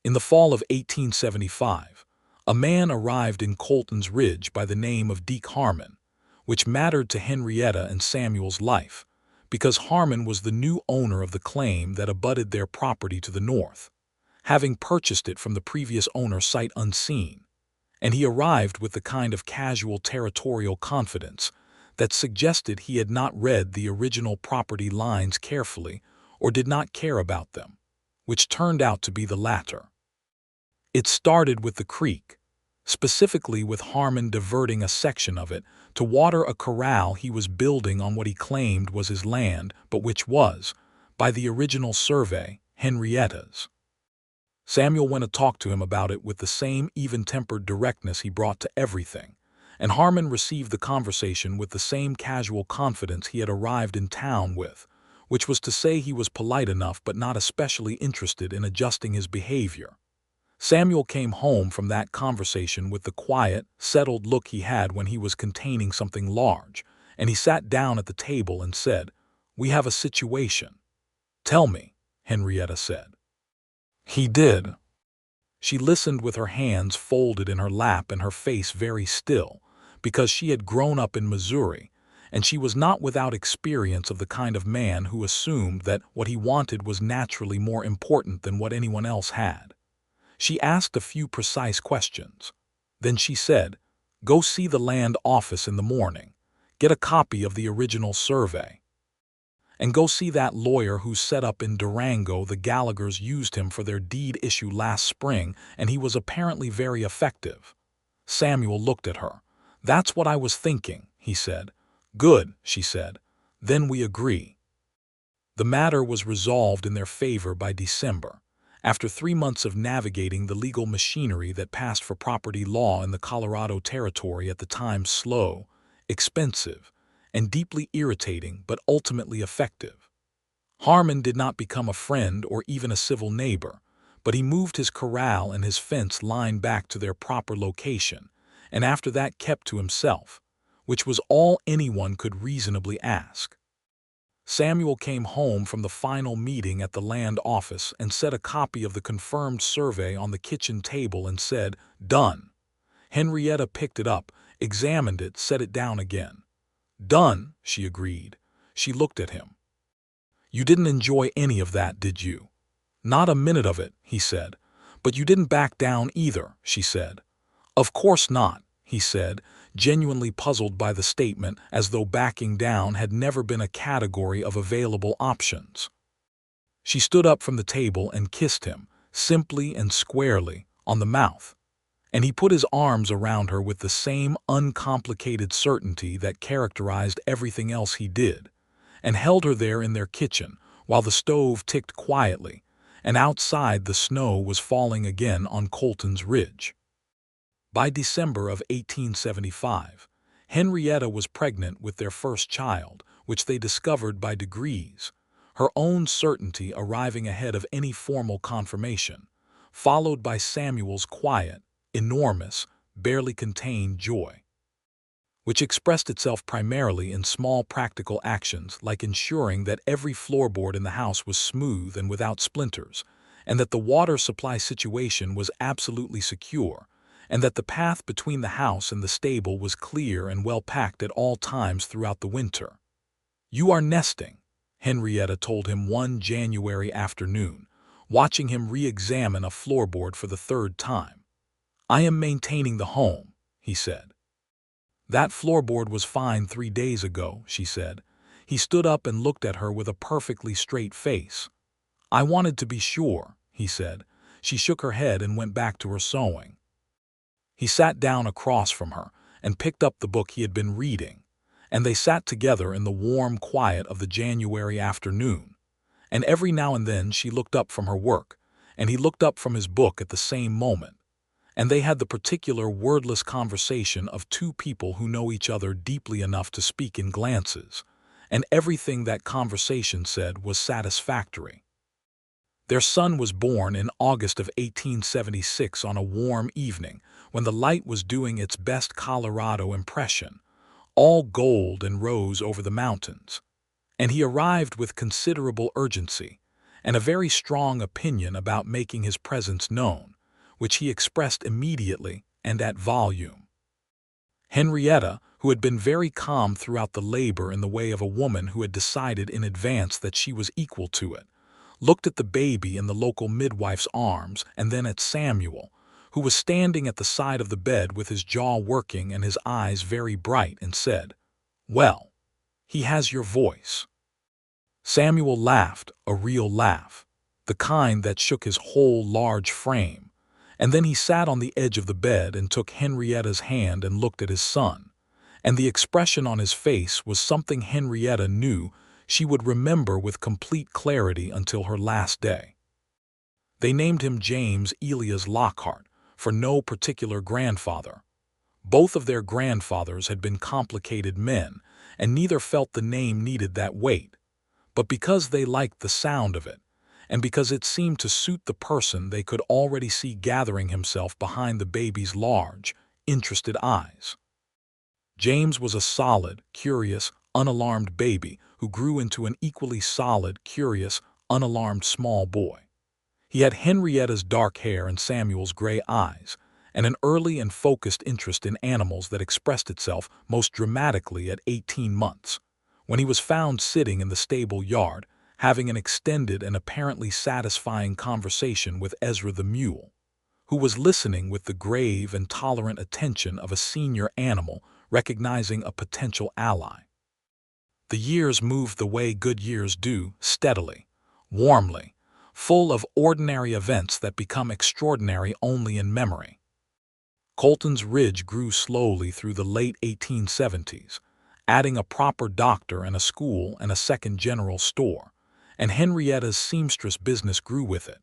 In the fall of 1875, a man arrived in Colton's Ridge by the name of Deke Harmon, which mattered to Henrietta and Samuel's life, because Harmon was the new owner of the claim that abutted their property to the north, having purchased it from the previous owner sight unseen, and he arrived with the kind of casual territorial confidence that suggested he had not read the original property lines carefully or did not care about them, which turned out to be the latter. It started with the creek, specifically with Harmon diverting a section of it to water a corral he was building on what he claimed was his land, but which was, by the original survey, Henrietta's. Samuel went to talk to him about it with the same even-tempered directness he brought to everything, and Harmon received the conversation with the same casual confidence he had arrived in town with, which was to say he was polite enough but not especially interested in adjusting his behavior. Samuel came home from that conversation with the quiet, settled look he had when he was containing something large, and he sat down at the table and said, "We have a situation." "Tell me," Henrietta said. He did. She listened with her hands folded in her lap and her face very still, because she had grown up in Missouri, and she was not without experience of the kind of man who assumed that what he wanted was naturally more important than what anyone else had. She asked a few precise questions. Then she said, "Go see the land office in the morning. Get a copy of the original survey. And go see that lawyer who's set up in Durango. The Gallaghers used him for their deed issue last spring, and he was apparently very effective." Samuel looked at her. "That's what I was thinking," he said. "Good," she said. "Then we agree." The matter was resolved in their favor by December, after 3 months of navigating the legal machinery that passed for property law in the Colorado Territory, at the time slow, expensive, and deeply irritating, but ultimately effective. Harmon did not become a friend or even a civil neighbor, but he moved his corral and his fence line back to their proper location, and after that kept to himself, which was all anyone could reasonably ask. Samuel came home from the final meeting at the land office and set a copy of the confirmed survey on the kitchen table and said, "Done." Henrietta picked it up, examined it, set it down again. "Done," she agreed. She looked at him. "You didn't enjoy any of that, did you?" "Not a minute of it," he said. "But you didn't back down either," she said. "Of course not," he said, genuinely puzzled by the statement, as though backing down had never been a category of available options. She stood up from the table and kissed him, simply and squarely, on the mouth, and he put his arms around her with the same uncomplicated certainty that characterized everything else he did, and held her there in their kitchen while the stove ticked quietly, and outside the snow was falling again on Colton's Ridge. By December of 1875, Henrietta was pregnant with their first child, which they discovered by degrees, her own certainty arriving ahead of any formal confirmation, followed by Samuel's quiet, enormous, barely contained joy, which expressed itself primarily in small practical actions like ensuring that every floorboard in the house was smooth and without splinters, and that the water supply situation was absolutely secure, and that the path between the house and the stable was clear and well packed at all times throughout the winter. "You are nesting," Henrietta told him one January afternoon, watching him re-examine a floorboard for the third time. "I am maintaining the home," he said. "That floorboard was fine 3 days ago," she said. He stood up and looked at her with a perfectly straight face. "I wanted to be sure," he said. She shook her head and went back to her sewing. He sat down across from her and picked up the book he had been reading, and they sat together in the warm quiet of the January afternoon. And every now and then she looked up from her work, and he looked up from his book at the same moment, and they had the particular wordless conversation of two people who know each other deeply enough to speak in glances, and everything that conversation said was satisfactory. Their son was born in August of 1876 on a warm evening when the light was doing its best Colorado impression, all gold and rose over the mountains, and he arrived with considerable urgency and a very strong opinion about making his presence known, which he expressed immediately and at volume. Henrietta, who had been very calm throughout the labor in the way of a woman who had decided in advance that she was equal to it, looked at the baby in the local midwife's arms and then at Samuel, who was standing at the side of the bed with his jaw working and his eyes very bright, and said, "Well, he has your voice." Samuel laughed, a real laugh, the kind that shook his whole large frame, and then he sat on the edge of the bed and took Henrietta's hand and looked at his son, and the expression on his face was something Henrietta knew she would remember with complete clarity until her last day. They named him James Elias Lockhart, for no particular grandfather. Both of their grandfathers had been complicated men, and neither felt the name needed that weight, but because they liked the sound of it, and because it seemed to suit the person they could already see gathering himself behind the baby's large, interested eyes. James was a solid, curious, unalarmed baby who grew into an equally solid, curious, unalarmed small boy. He had Henrietta's dark hair and Samuel's gray eyes, and an early and focused interest in animals that expressed itself most dramatically at 18 months, when he was found sitting in the stable yard, having an extended and apparently satisfying conversation with Ezra the mule, who was listening with the grave and tolerant attention of a senior animal recognizing a potential ally. The years moved the way good years do, steadily, warmly, full of ordinary events that become extraordinary only in memory. Colton's Ridge grew slowly through the late 1870s, adding a proper doctor and a school and a second general store, and Henrietta's seamstress business grew with it.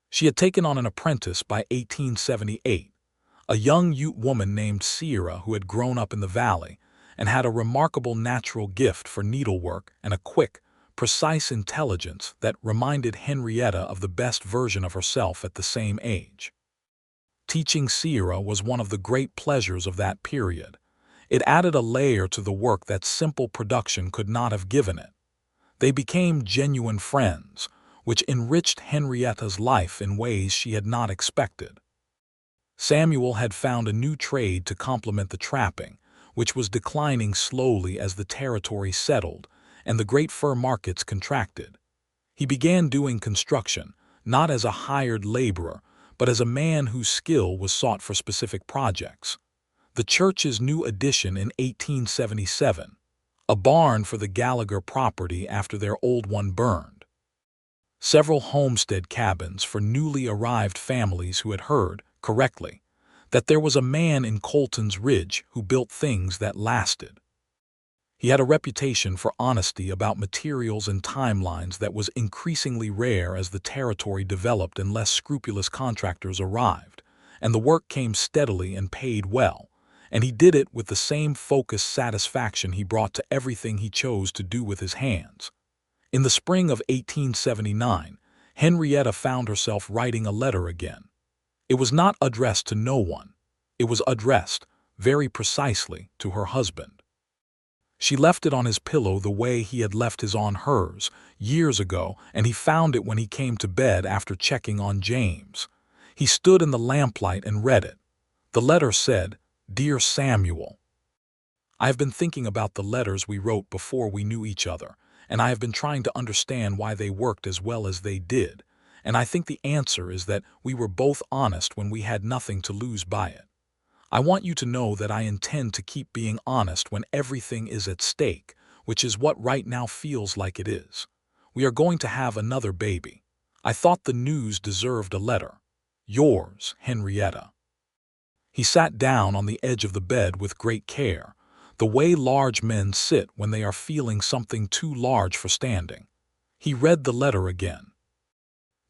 She had taken on an apprentice by 1878, a young Ute woman named Sierra who had grown up in the valley and had a remarkable natural gift for needlework and a quick, precise intelligence that reminded Henrietta of the best version of herself at the same age. Teaching Sierra was one of the great pleasures of that period. It added a layer to the work that simple production could not have given it. They became genuine friends, which enriched Henrietta's life in ways she had not expected. Samuel had found a new trade to complement the trapping, which was declining slowly as the territory settled and the great fur markets contracted. He began doing construction, not as a hired laborer, but as a man whose skill was sought for specific projects. The church's new addition in 1877, a barn for the Gallagher property after their old one burned. Several homestead cabins for newly arrived families who had heard, correctly, that there was a man in Colton's Ridge who built things that lasted. He had a reputation for honesty about materials and timelines that was increasingly rare as the territory developed and less scrupulous contractors arrived, and the work came steadily and paid well, and he did it with the same focused satisfaction he brought to everything he chose to do with his hands. In the spring of 1879, Henrietta found herself writing a letter again. It was not addressed to no one. It was addressed, very precisely, to her husband. She left it on his pillow the way he had left his on hers, years ago, and he found it when he came to bed after checking on James. He stood in the lamplight and read it. The letter said, "Dear Samuel, I have been thinking about the letters we wrote before we knew each other, and I have been trying to understand why they worked as well as they did, and I think the answer is that we were both honest when we had nothing to lose by it. I want you to know that I intend to keep being honest when everything is at stake, which is what right now feels like it is. We are going to have another baby. I thought the news deserved a letter. Yours, Henrietta." He sat down on the edge of the bed with great care, the way large men sit when they are feeling something too large for standing. He read the letter again.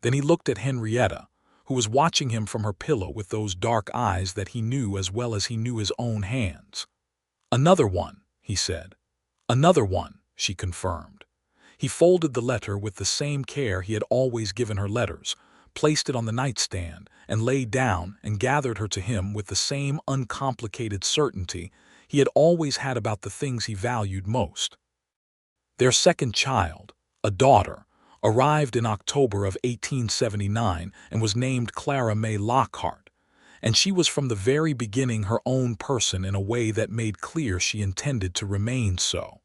Then he looked at Henrietta, who was watching him from her pillow with those dark eyes that he knew as well as he knew his own hands. "Another one," he said. "Another one," she confirmed. He folded the letter with the same care he had always given her letters, placed it on the nightstand, and lay down and gathered her to him with the same uncomplicated certainty he had always had about the things he valued most. Their second child, a daughter, arrived in October of 1879 and was named Clara May Lockhart, and she was from the very beginning her own person in a way that made clear she intended to remain so.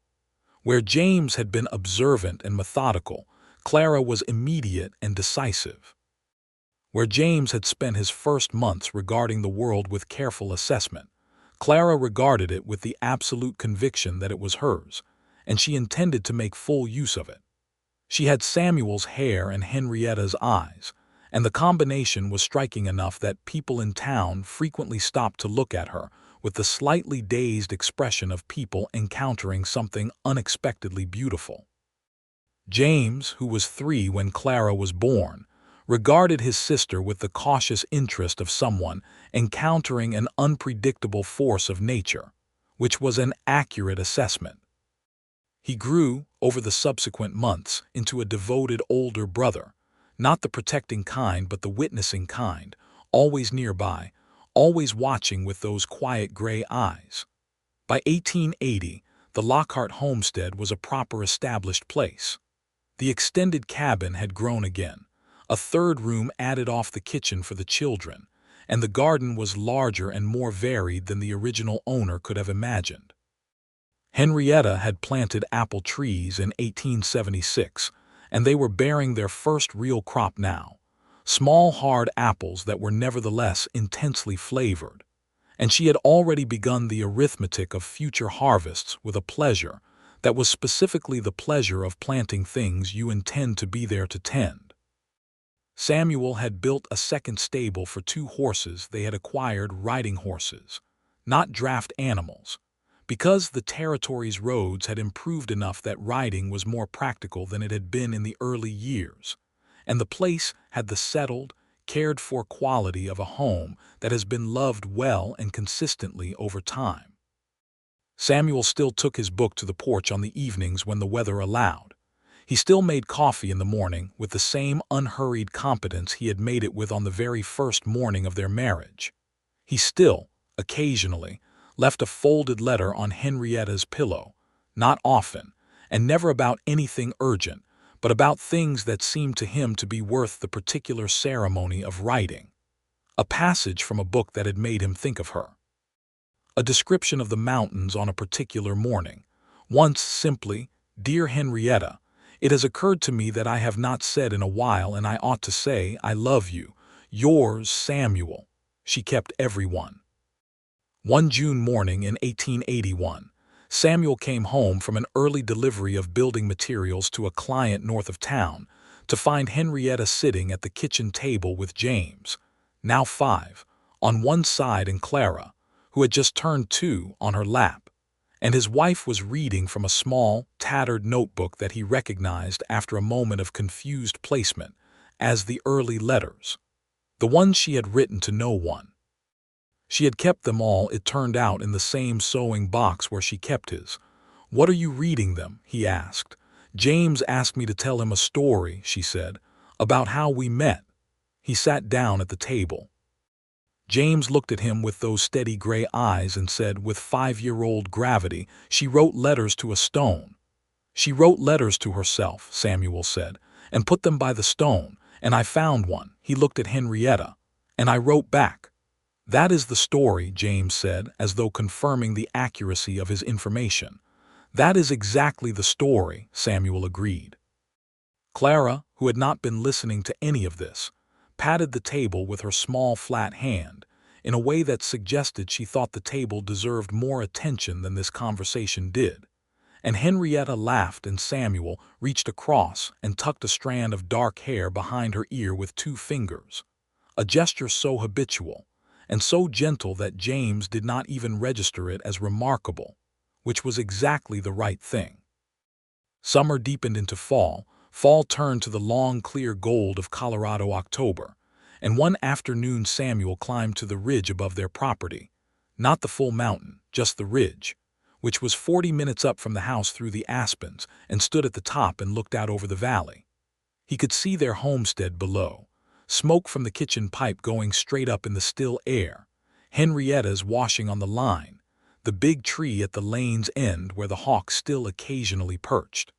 Where James had been observant and methodical, Clara was immediate and decisive. Where James had spent his first months regarding the world with careful assessment, Clara regarded it with the absolute conviction that it was hers, and she intended to make full use of it. She had Samuel's hair and Henrietta's eyes, and the combination was striking enough that people in town frequently stopped to look at her with the slightly dazed expression of people encountering something unexpectedly beautiful. James, who was 3 when Clara was born, regarded his sister with the cautious interest of someone encountering an unpredictable force of nature, which was an accurate assessment. He grew, over the subsequent months, into a devoted older brother, not the protecting kind but the witnessing kind, always nearby, always watching with those quiet gray eyes. By 1880, the Lockhart homestead was a proper established place. The extended cabin had grown again, a third room added off the kitchen for the children, and the garden was larger and more varied than the original owner could have imagined. Henrietta had planted apple trees in 1876, and they were bearing their first real crop now, small hard apples that were nevertheless intensely flavored, and she had already begun the arithmetic of future harvests with a pleasure that was specifically the pleasure of planting things you intend to be there to tend. Samuel had built a second stable for 2 horses they had acquired, riding horses, not draft animals, because the territory's roads had improved enough that riding was more practical than it had been in the early years, and the place had the settled, cared-for quality of a home that has been loved well and consistently over time. Samuel still took his book to the porch on the evenings when the weather allowed. He still made coffee in the morning with the same unhurried competence he had made it with on the very first morning of their marriage. He still, occasionally, left a folded letter on Henrietta's pillow, not often, and never about anything urgent, but about things that seemed to him to be worth the particular ceremony of writing. A passage from a book that had made him think of her. A description of the mountains on a particular morning. Once simply, "Dear Henrietta, it has occurred to me that I have not said in a while and I ought to say, I love you. Yours, Samuel." She kept every one. One June morning in 1881, Samuel came home from an early delivery of building materials to a client north of town to find Henrietta sitting at the kitchen table with James, now 5, on one side and Clara, who had just turned 2, on her lap, and his wife was reading from a small, tattered notebook that he recognized after a moment of confused placement as the early letters, the ones she had written to no one. She had kept them all, it turned out, in the same sewing box where she kept his. "What are you reading them?" he asked. "James asked me to tell him a story," she said, "about how we met." He sat down at the table. James looked at him with those steady gray eyes and said with 5-year-old gravity, "She wrote letters to a stone." "She wrote letters to herself," Samuel said, "and put them by the stone, and I found one." He looked at Henrietta. "And I wrote back." "That is the story," James said, as though confirming the accuracy of his information. "That is exactly the story," Samuel agreed. Clara, who had not been listening to any of this, patted the table with her small flat hand, in a way that suggested she thought the table deserved more attention than this conversation did. And Henrietta laughed, and Samuel reached across and tucked a strand of dark hair behind her ear with 2 fingers, a gesture so habitual and so gentle that James did not even register it as remarkable, which was exactly the right thing. Summer deepened into fall. Fall turned to the long, clear gold of Colorado October, and one afternoon Samuel climbed to the ridge above their property. Not the full mountain, just the ridge, which was 40 minutes up from the house through the aspens, and stood at the top and looked out over the valley. He could see their homestead below, smoke from the kitchen pipe going straight up in the still air, Henrietta's washing on the line, the big tree at the lane's end where the hawk still occasionally perched.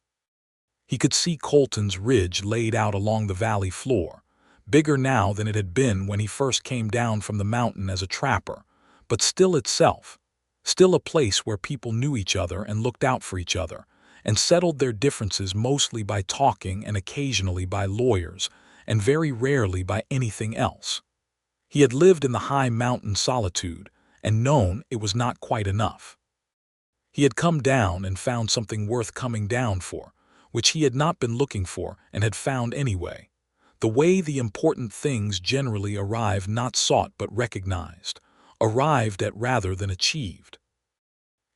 He could see Colton's ridge laid out along the valley floor, bigger now than it had been when he first came down from the mountain as a trapper, but still itself, still a place where people knew each other and looked out for each other, and settled their differences mostly by talking and occasionally by lawyers, and very rarely by anything else. He had lived in the high mountain solitude and known it was not quite enough. He had come down and found something worth coming down for, which he had not been looking for and had found anyway. The way the important things generally arrive, not sought but recognized, arrived at rather than achieved.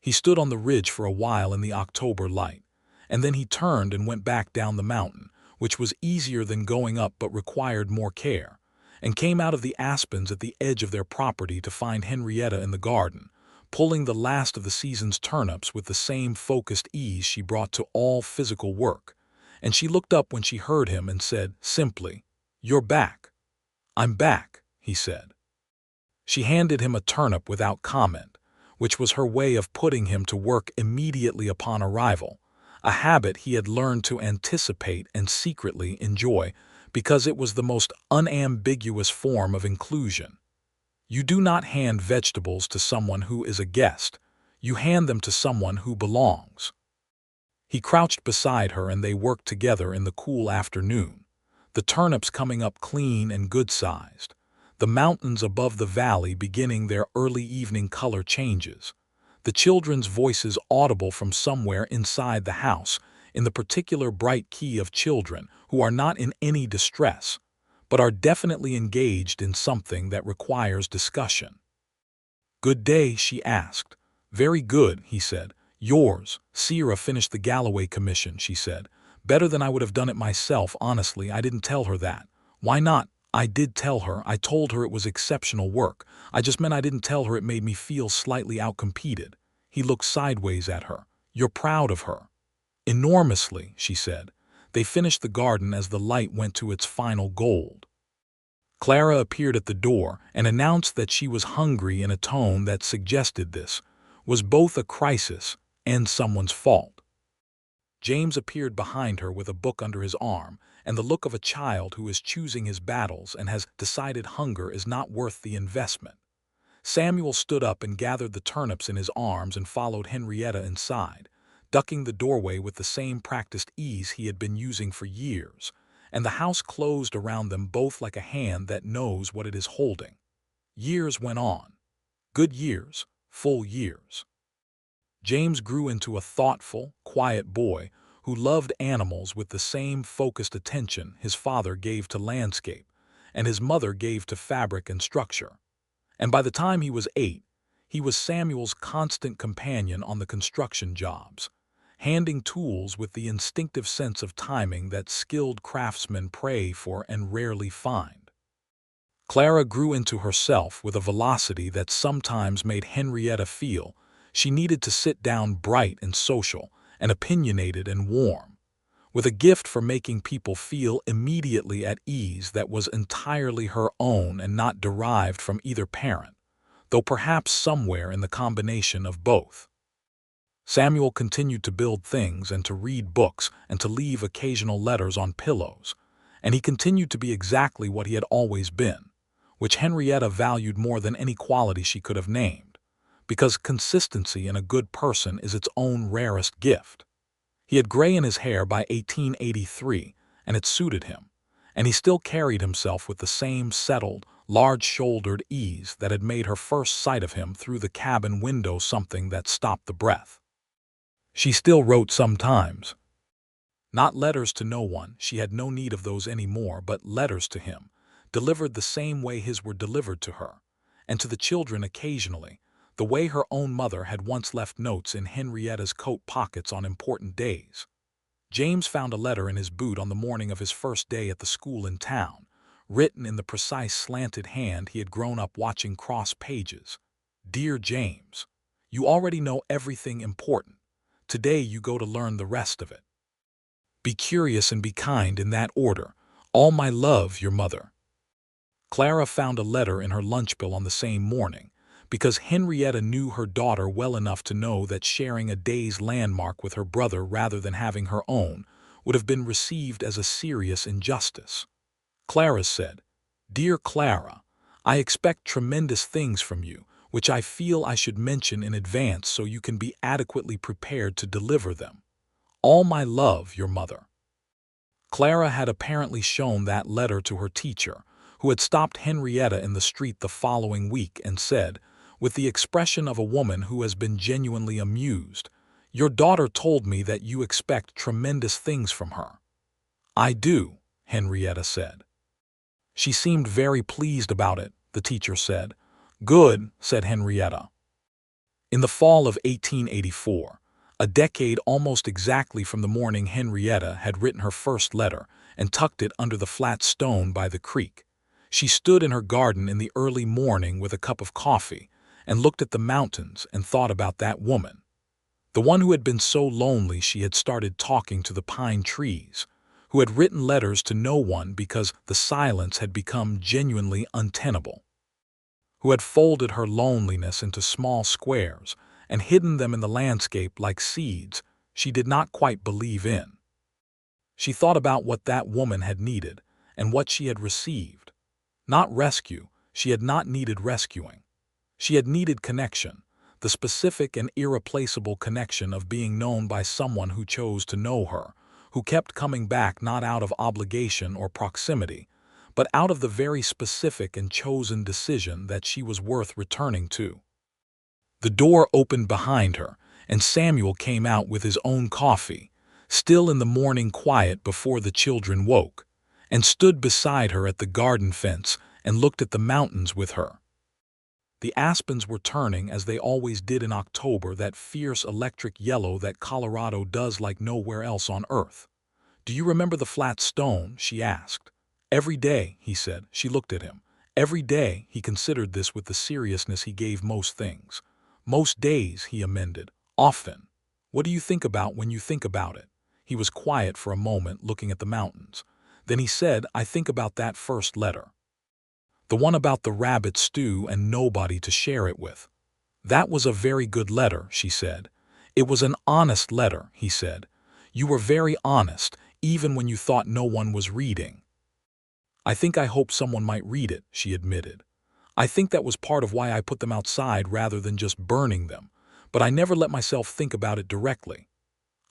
He stood on the ridge for a while in the October light, and then he turned and went back down the mountain, which was easier than going up but required more care, and came out of the aspens at the edge of their property to find Henrietta in the garden, pulling the last of the season's turnips with the same focused ease she brought to all physical work. And she looked up when she heard him and said simply, "You're back." "I'm back," he said. She handed him a turnip without comment, which was her way of putting him to work immediately upon arrival, a habit he had learned to anticipate and secretly enjoy because it was the most unambiguous form of inclusion. You do not hand vegetables to someone who is a guest. You hand them to someone who belongs. He crouched beside her and they worked together in the cool afternoon, the turnips coming up clean and good-sized, the mountains above the valley beginning their early evening color changes, the children's voices audible from somewhere inside the house in the particular bright key of children who are not in any distress, but are definitely engaged in something that requires discussion. "Good day," she asked. "Very good," he said. "Yours." "Sierra finished the Galloway commission," she said. "Better than I would have done it myself, honestly. I didn't tell her that." "Why not?" "I did tell her. I told her it was exceptional work. I just meant I didn't tell her it made me feel slightly outcompeted." He looked sideways at her. "You're proud of her." "Enormously," she said. They finished the garden as the light went to its final gold. Clara appeared at the door and announced that she was hungry in a tone that suggested this was both a crisis and someone's fault. James appeared behind her with a book under his arm and the look of a child who is choosing his battles and has decided hunger is not worth the investment. Samuel stood up and gathered the turnips in his arms and followed Henrietta inside, ducking the doorway with the same practiced ease he had been using for years, and the house closed around them both like a hand that knows what it is holding. Years went on. Good years, full years. James grew into a thoughtful, quiet boy who loved animals with the same focused attention his father gave to landscape and his mother gave to fabric and structure. And by the time he was 8, he was Samuel's constant companion on the construction jobs, handing tools with the instinctive sense of timing that skilled craftsmen pray for and rarely find. Clara grew into herself with a velocity that sometimes made Henrietta feel she needed to sit down bright and social and opinionated and warm, with a gift for making people feel immediately at ease that was entirely her own and not derived from either parent, though perhaps somewhere in the combination of both. Samuel continued to build things and to read books and to leave occasional letters on pillows, and he continued to be exactly what he had always been, which Henrietta valued more than any quality she could have named, because consistency in a good person is its own rarest gift. He had gray in his hair by 1883, and it suited him, and he still carried himself with the same settled, large-shouldered ease that had made her first sight of him through the cabin window something that stopped the breath. She still wrote sometimes. Not letters to no one, she had no need of those any more, but letters to him, delivered the same way his were delivered to her, and to the children occasionally, the way her own mother had once left notes in Henrietta's coat pockets on important days. James found a letter in his boot on the morning of his first day at the school in town, written in the precise slanted hand he had grown up watching cross pages. Dear James, you already know everything important. Today you go to learn the rest of it. Be curious and be kind in that order. All my love, your mother. Clara found a letter in her lunch bill on the same morning, because Henrietta knew her daughter well enough to know that sharing a day's landmark with her brother rather than having her own would have been received as a serious injustice. Clara said, Dear Clara, I expect tremendous things from you, which I feel I should mention in advance so you can be adequately prepared to deliver them. All my love, your mother. Clara had apparently shown that letter to her teacher, who had stopped Henrietta in the street the following week and said, with the expression of a woman who has been genuinely amused, Your daughter told me that you expect tremendous things from her. I do, Henrietta said. She seemed very pleased about it, the teacher said. Good, said Henrietta. In the fall of 1884, a decade almost exactly from the morning Henrietta had written her first letter and tucked it under the flat stone by the creek, she stood in her garden in the early morning with a cup of coffee and looked at the mountains and thought about that woman, the one who had been so lonely she had started talking to the pine trees, who had written letters to no one because the silence had become genuinely untenable, who had folded her loneliness into small squares and hidden them in the landscape like seeds she did not quite believe in. She thought about what that woman had needed and what she had received. Not rescue, she had not needed rescuing. She had needed connection, the specific and irreplaceable connection of being known by someone who chose to know her, who kept coming back not out of obligation or proximity, but out of the very specific and chosen decision that she was worth returning to. The door opened behind her, and Samuel came out with his own coffee, still in the morning quiet before the children woke, and stood beside her at the garden fence and looked at the mountains with her. The aspens were turning as they always did in October, that fierce electric yellow that Colorado does like nowhere else on earth. Do you remember the flat stone? She asked. Every day, he said. She looked at him. Every day, he considered this with the seriousness he gave most things. Most days, he amended. Often. What do you think about when you think about it? He was quiet for a moment, looking at the mountains. Then he said, I think about that first letter. The one about the rabbit stew and nobody to share it with. That was a very good letter, she said. It was an honest letter, he said. You were very honest, even when you thought no one was reading. I think I hoped someone might read it, she admitted. I think that was part of why I put them outside rather than just burning them, but I never let myself think about it directly.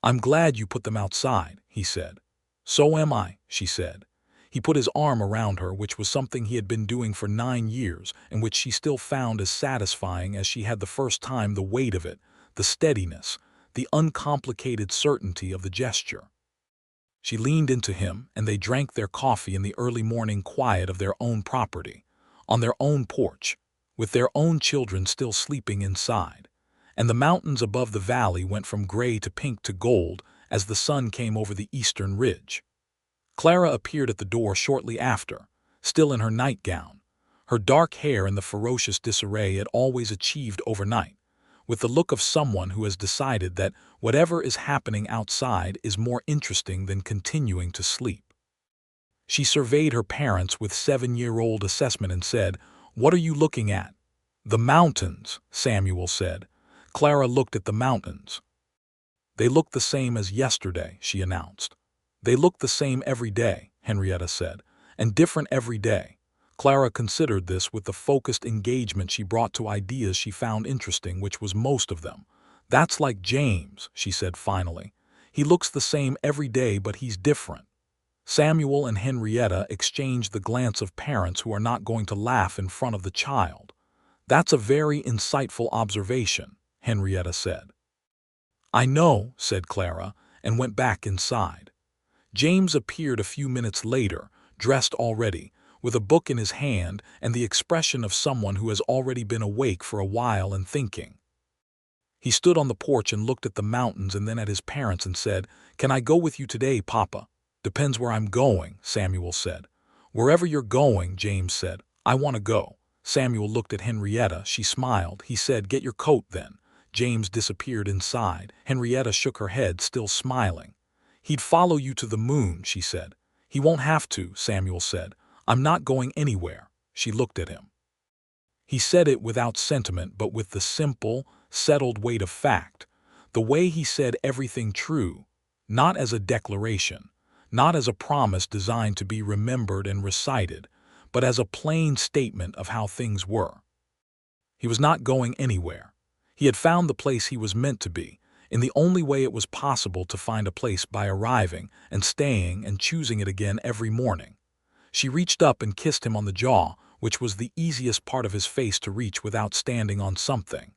I'm glad you put them outside, he said. So am I, she said. He put his arm around her, which was something he had been doing for 9 years and which she still found as satisfying as she had the first time, the weight of it, the steadiness, the uncomplicated certainty of the gesture. She leaned into him, and they drank their coffee in the early morning quiet of their own property, on their own porch, with their own children still sleeping inside, and the mountains above the valley went from gray to pink to gold as the sun came over the eastern ridge. Clara appeared at the door shortly after, still in her nightgown, her dark hair in the ferocious disarray it always achieved overnight, with the look of someone who has decided that whatever is happening outside is more interesting than continuing to sleep. She surveyed her parents with 7-year-old assessment and said, "What are you looking at?" "The mountains," Samuel said. Clara looked at the mountains. "They look the same as yesterday," she announced. "They look the same every day," Henrietta said, "and different every day." Clara considered this with the focused engagement she brought to ideas she found interesting, which was most of them. "That's like James," she said finally. "He looks the same every day, but he's different." Samuel and Henrietta exchanged the glance of parents who are not going to laugh in front of the child. "That's a very insightful observation," Henrietta said. "I know," said Clara, and went back inside. James appeared a few minutes later, dressed already, with a book in his hand and the expression of someone who has already been awake for a while and thinking. He stood on the porch and looked at the mountains and then at his parents and said, "Can I go with you today, Papa?" "Depends where I'm going," Samuel said. "Wherever you're going," James said. "I want to go." Samuel looked at Henrietta. She smiled. He said, "Get your coat then." James disappeared inside. Henrietta shook her head, still smiling. "He'd follow you to the moon," she said. "He won't have to," Samuel said. "I'm not going anywhere." She looked at him. He said it without sentiment, but with the simple, settled weight of fact. The way he said everything true, not as a declaration, not as a promise designed to be remembered and recited, but as a plain statement of how things were. He was not going anywhere. He had found the place he was meant to be, in the only way it was possible to find a place, by arriving and staying and choosing it again every morning. She reached up and kissed him on the jaw, which was the easiest part of his face to reach without standing on something.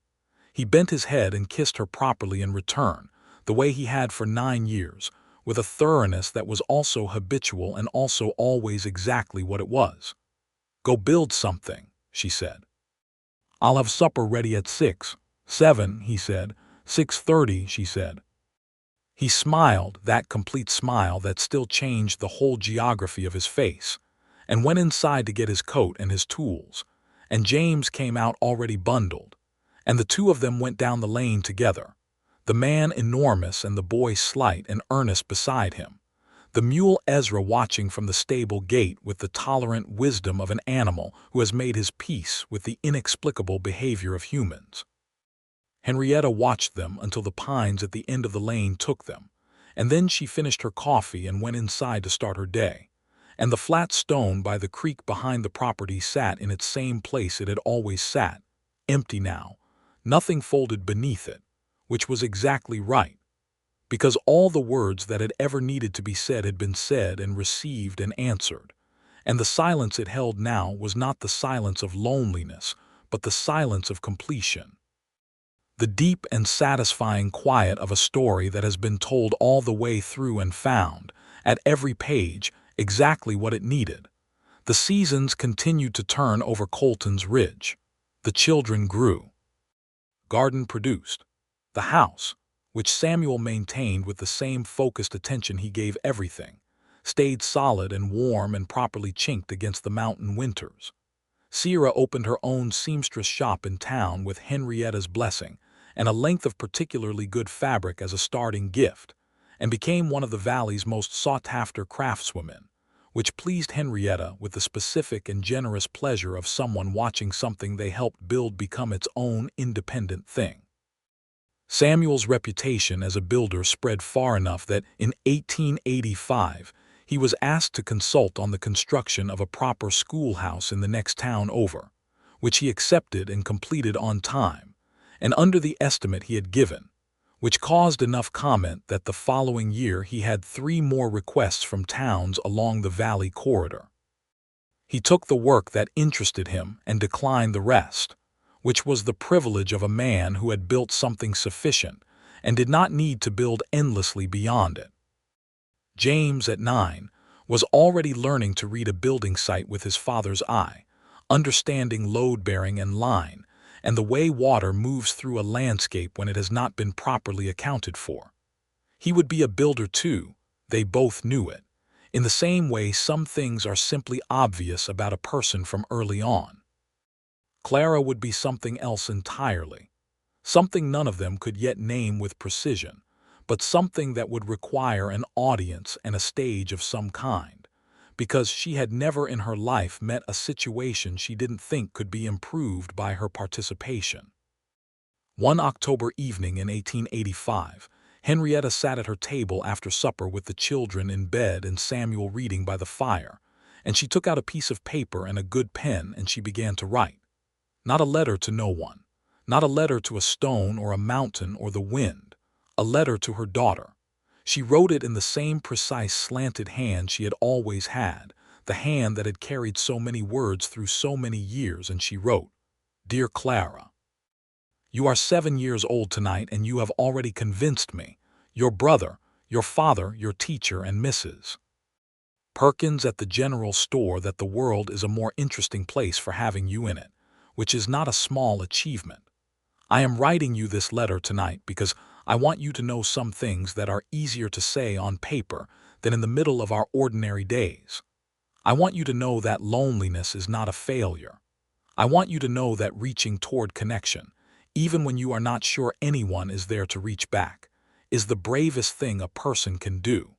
He bent his head and kissed her properly in return, the way he had for 9 years, with a thoroughness that was also habitual and also always exactly what it was. "Go build something," she said. "I'll have supper ready at 6. 7, he said. 6:30, she said. He smiled, that complete smile that still changed the whole geography of his face, and went inside to get his coat and his tools, and James came out already bundled, and the two of them went down the lane together, the man enormous and the boy slight and earnest beside him, the mule Ezra watching from the stable gate with the tolerant wisdom of an animal who has made his peace with the inexplicable behavior of humans. Henrietta watched them until the pines at the end of the lane took them, and then she finished her coffee and went inside to start her day. And the flat stone by the creek behind the property sat in its same place it had always sat, empty now, nothing folded beneath it, which was exactly right, because all the words that had ever needed to be said had been said and received and answered, and the silence it held now was not the silence of loneliness, but the silence of completion. The deep and satisfying quiet of a story that has been told all the way through and found, at every page, exactly what it needed. The seasons continued to turn over Colton's Ridge. The children grew. Garden produced. The house, which Samuel maintained with the same focused attention he gave everything, stayed solid and warm and properly chinked against the mountain winters. Sierra opened her own seamstress shop in town with Henrietta's blessing and a length of particularly good fabric as a starting gift, and became one of the valley's most sought-after craftswomen, which pleased Henrietta with the specific and generous pleasure of someone watching something they helped build become its own independent thing. Samuel's reputation as a builder spread far enough that in 1885 he was asked to consult on the construction of a proper schoolhouse in the next town over, which he accepted and completed on time, and under the estimate he had given, which caused enough comment that the following year he had 3 more requests from towns along the valley corridor. He took the work that interested him and declined the rest, which was the privilege of a man who had built something sufficient and did not need to build endlessly beyond it. James, at 9, was already learning to read a building site with his father's eye, understanding load-bearing and line, and the way water moves through a landscape when it has not been properly accounted for. He would be a builder too, they both knew it, in the same way some things are simply obvious about a person from early on. Clara would be something else entirely. something none of them could yet name with precision, but something that would require an audience and a stage of some kind, because she had never in her life met a situation she didn't think could be improved by her participation. One October evening in 1885, Henrietta sat at her table after supper with the children in bed and Samuel reading by the fire, and she took out a piece of paper and a good pen and she began to write. Not a letter to no one, not a letter to a stone or a mountain or the wind, a letter to her daughter. She wrote it in the same precise slanted hand she had always had, the hand that had carried so many words through so many years, and she wrote, "Dear Clara, you are 7 years old tonight and you have already convinced me, your brother, your father, your teacher, and Mrs. Perkins at the general store that the world is a more interesting place for having you in it, which is not a small achievement. I am writing you this letter tonight because I want you to know some things that are easier to say on paper than in the middle of our ordinary days. I want you to know that loneliness is not a failure. I want you to know that reaching toward connection, even when you are not sure anyone is there to reach back, is the bravest thing a person can do.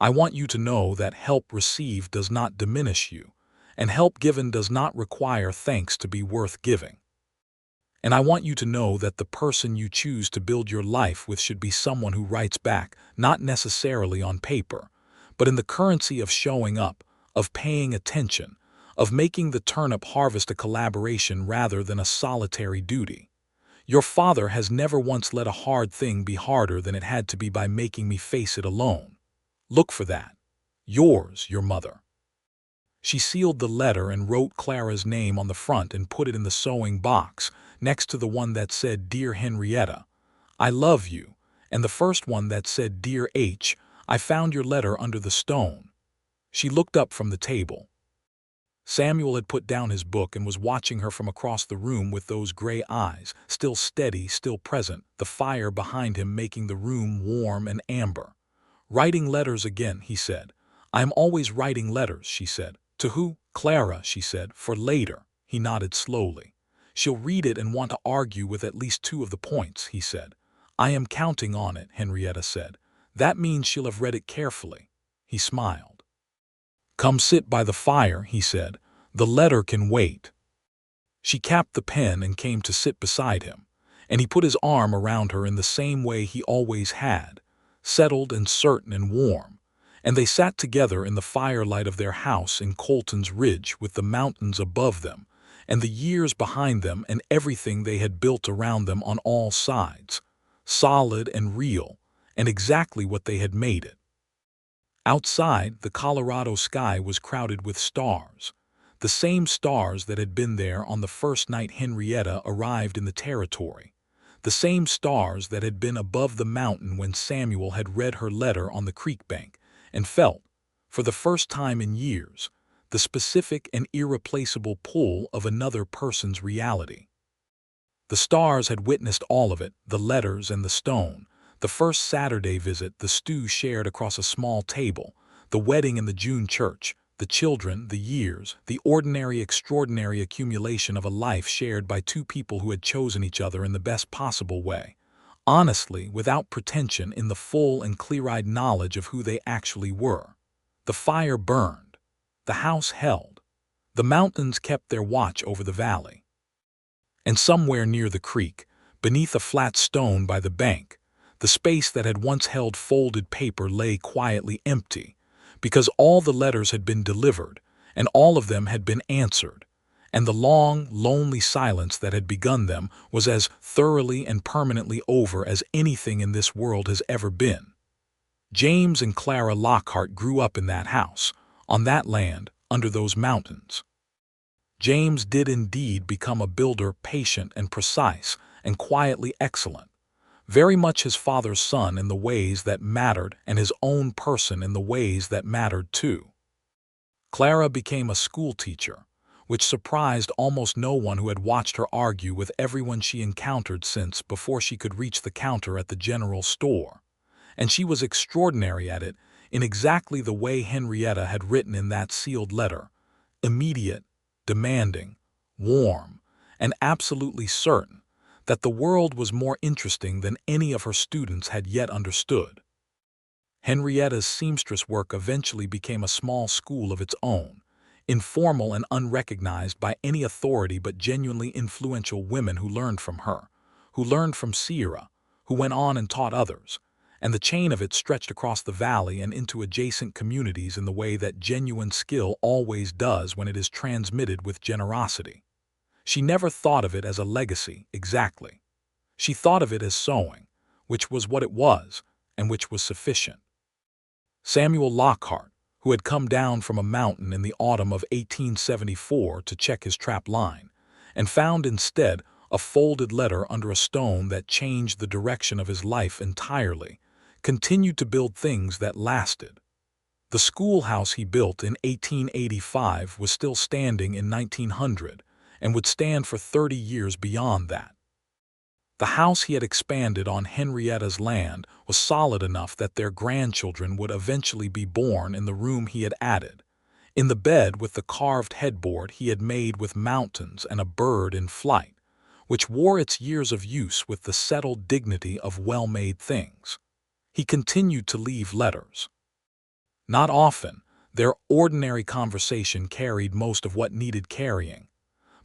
I want you to know that help received does not diminish you, and help given does not require thanks to be worth giving. And I want you to know that the person you choose to build your life with should be someone who writes back, not necessarily on paper, but in the currency of showing up, of paying attention, of making the turnip harvest a collaboration rather than a solitary duty. Your father has never once let a hard thing be harder than it had to be by making me face it alone. Look for that. Yours, your mother." She sealed the letter and wrote Clara's name on the front and put it in the sewing box, next to the one that said, "Dear Henrietta, I love you," and the first one that said, "Dear H, I found your letter under the stone." She looked up from the table. Samuel had put down his book and was watching her from across the room with those gray eyes, still steady, still present, the fire behind him making the room warm and amber. "Writing letters again," he said. "I am always writing letters," she said. "To who?" "Clara," she said. "For later." He nodded slowly. "She'll read it and want to argue with at least 2 of the points," he said. "I am counting on it," Henrietta said. "That means she'll have read it carefully." He smiled. "Come sit by the fire," he said. "The letter can wait." She capped the pen and came to sit beside him, and he put his arm around her in the same way he always had, settled and certain and warm, and they sat together in the firelight of their house in Colton's Ridge with the mountains above them, and the years behind them and everything they had built around them on all sides, solid and real, and exactly what they had made it. Outside, the Colorado sky was crowded with stars, the same stars that had been there on the first night Henrietta arrived in the territory, the same stars that had been above the mountain when Samuel had read her letter on the creek bank and felt, for the first time in years, the specific and irreplaceable pull of another person's reality. The stars had witnessed all of it, the letters and the stone, the first Saturday visit, the stew shared across a small table, the wedding in the June church, the children, the years, the ordinary extraordinary accumulation of a life shared by 2 people who had chosen each other in the best possible way, honestly, without pretension, in the full and clear-eyed knowledge of who they actually were. The fire burned. The house held. The mountains kept their watch over the valley. And somewhere near the creek, beneath a flat stone by the bank, the space that had once held folded paper lay quietly empty, because all the letters had been delivered, and all of them had been answered, and the long, lonely silence that had begun them was as thoroughly and permanently over as anything in this world has ever been. James and Clara Lockhart grew up in that house, on that land, under those mountains. James did indeed become a builder, patient and precise, and quietly excellent, very much his father's son in the ways that mattered and his own person in the ways that mattered too. Clara became a schoolteacher, which surprised almost no one who had watched her argue with everyone she encountered since before she could reach the counter at the general store, and she was extraordinary at it in exactly the way Henrietta had written in that sealed letter, immediate, demanding, warm, and absolutely certain that the world was more interesting than any of her students had yet understood. Henrietta's seamstress work eventually became a small school of its own, informal and unrecognized by any authority but genuinely influential women who learned from her, who learned from Sierra, who went on and taught others, and the chain of it stretched across the valley and into adjacent communities in the way that genuine skill always does when it is transmitted with generosity. She never thought of it as a legacy, exactly. She thought of it as sewing, which was what it was, and which was sufficient. Samuel Lockhart, who had come down from a mountain in the autumn of 1874 to check his trap line, and found instead a folded letter under a stone that changed the direction of his life entirely, continued to build things that lasted. The schoolhouse he built in 1885 was still standing in 1900 and would stand for 30 years beyond that. The house he had expanded on Henrietta's land was solid enough that their grandchildren would eventually be born in the room he had added, in the bed with the carved headboard he had made with mountains and a bird in flight, which wore its years of use with the settled dignity of well-made things. He continued to leave letters. Not often, their ordinary conversation carried most of what needed carrying,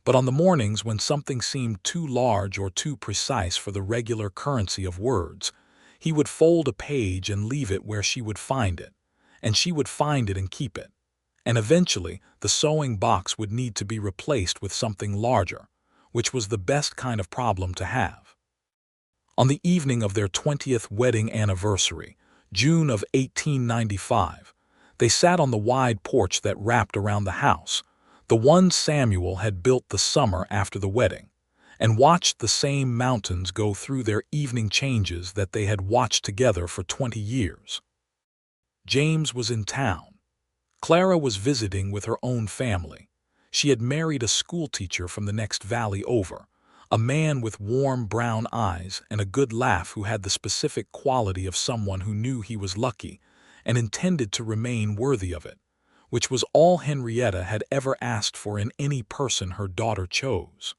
but on the mornings when something seemed too large or too precise for the regular currency of words, he would fold a page and leave it where she would find it, and she would find it and keep it. And eventually, the sewing box would need to be replaced with something larger, which was the best kind of problem to have. On the evening of their 20th wedding anniversary, June of 1895, they sat on the wide porch that wrapped around the house, the one Samuel had built the summer after the wedding, and watched the same mountains go through their evening changes that they had watched together for 20 years. James was in town. Clara was visiting with her own family. She had married a schoolteacher from the next valley over, a man with warm brown eyes and a good laugh who had the specific quality of someone who knew he was lucky and intended to remain worthy of it, which was all Henrietta had ever asked for in any person her daughter chose.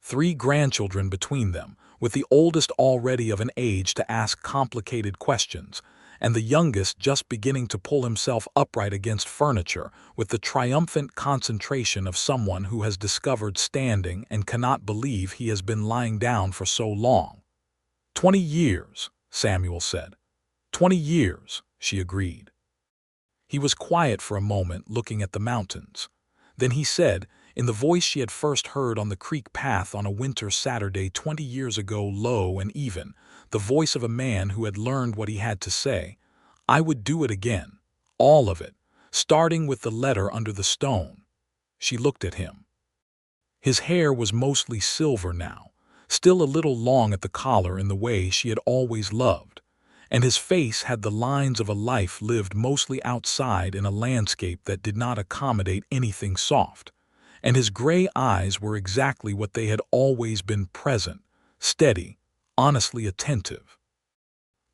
3 grandchildren between them, with the oldest already of an age to ask complicated questions, and the youngest just beginning to pull himself upright against furniture with the triumphant concentration of someone who has discovered standing and cannot believe he has been lying down for so long. 20 years, Samuel said. 20 years, she agreed. He was quiet for a moment, looking at the mountains. Then he said, in the voice she had first heard on the creek path on a winter Saturday 20 years ago, low and even, the voice of a man who had learned what he had to say, "I would do it again, all of it, starting with the letter under the stone." She looked at him. His hair was mostly silver now, still a little long at the collar in the way she had always loved, and his face had the lines of a life lived mostly outside in a landscape that did not accommodate anything soft, and his gray eyes were exactly what they had always been: present, steady, honestly attentive.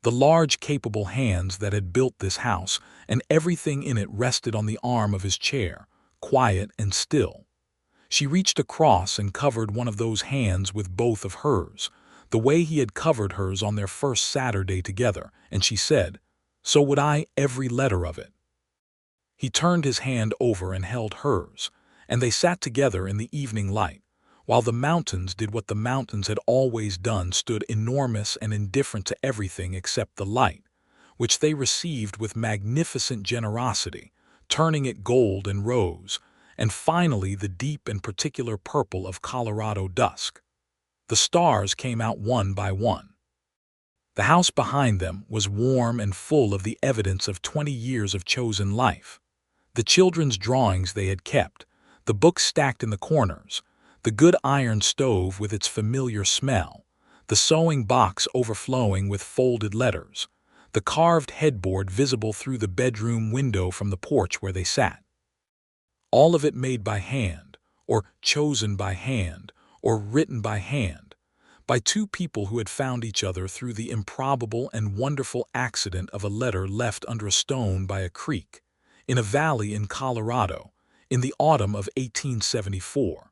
The large, capable hands that had built this house and everything in it rested on the arm of his chair, quiet and still. She reached across and covered one of those hands with both of hers, the way he had covered hers on their first Saturday together, and she said, "So would I, every letter of it." He turned his hand over and held hers, and they sat together in the evening light, while the mountains did what the mountains had always done, stood enormous and indifferent to everything except the light, which they received with magnificent generosity, turning it gold and rose, and finally the deep and particular purple of Colorado dusk. The stars came out one by one. The house behind them was warm and full of the evidence of 20 years of chosen life. The children's drawings they had kept, the books stacked in the corners, the good iron stove with its familiar smell, the sewing box overflowing with folded letters, the carved headboard visible through the bedroom window from the porch where they sat. All of it made by hand, or chosen by hand, or written by hand, by 2 people who had found each other through the improbable and wonderful accident of a letter left under a stone by a creek, in a valley in Colorado, in the autumn of 1874.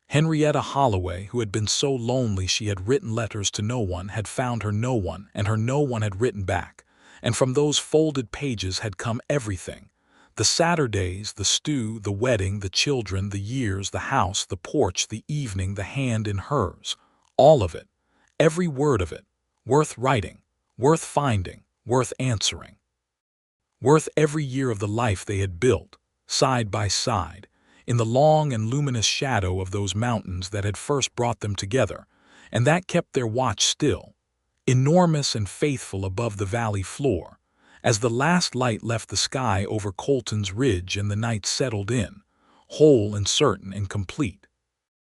Henrietta Holloway, who had been so lonely she had written letters to no one, had found her no one, and her no one had written back. And from those folded pages had come everything. The Saturdays, the stew, the wedding, the children, the years, the house, the porch, the evening, the hand in hers. All of it. Every word of it. Worth writing. Worth finding. Worth answering. Worth every year of the life they had built, side by side, in the long and luminous shadow of those mountains that had first brought them together, and that kept their watch still, enormous and faithful above the valley floor, as the last light left the sky over Colton's Ridge and the night settled in, whole and certain and complete.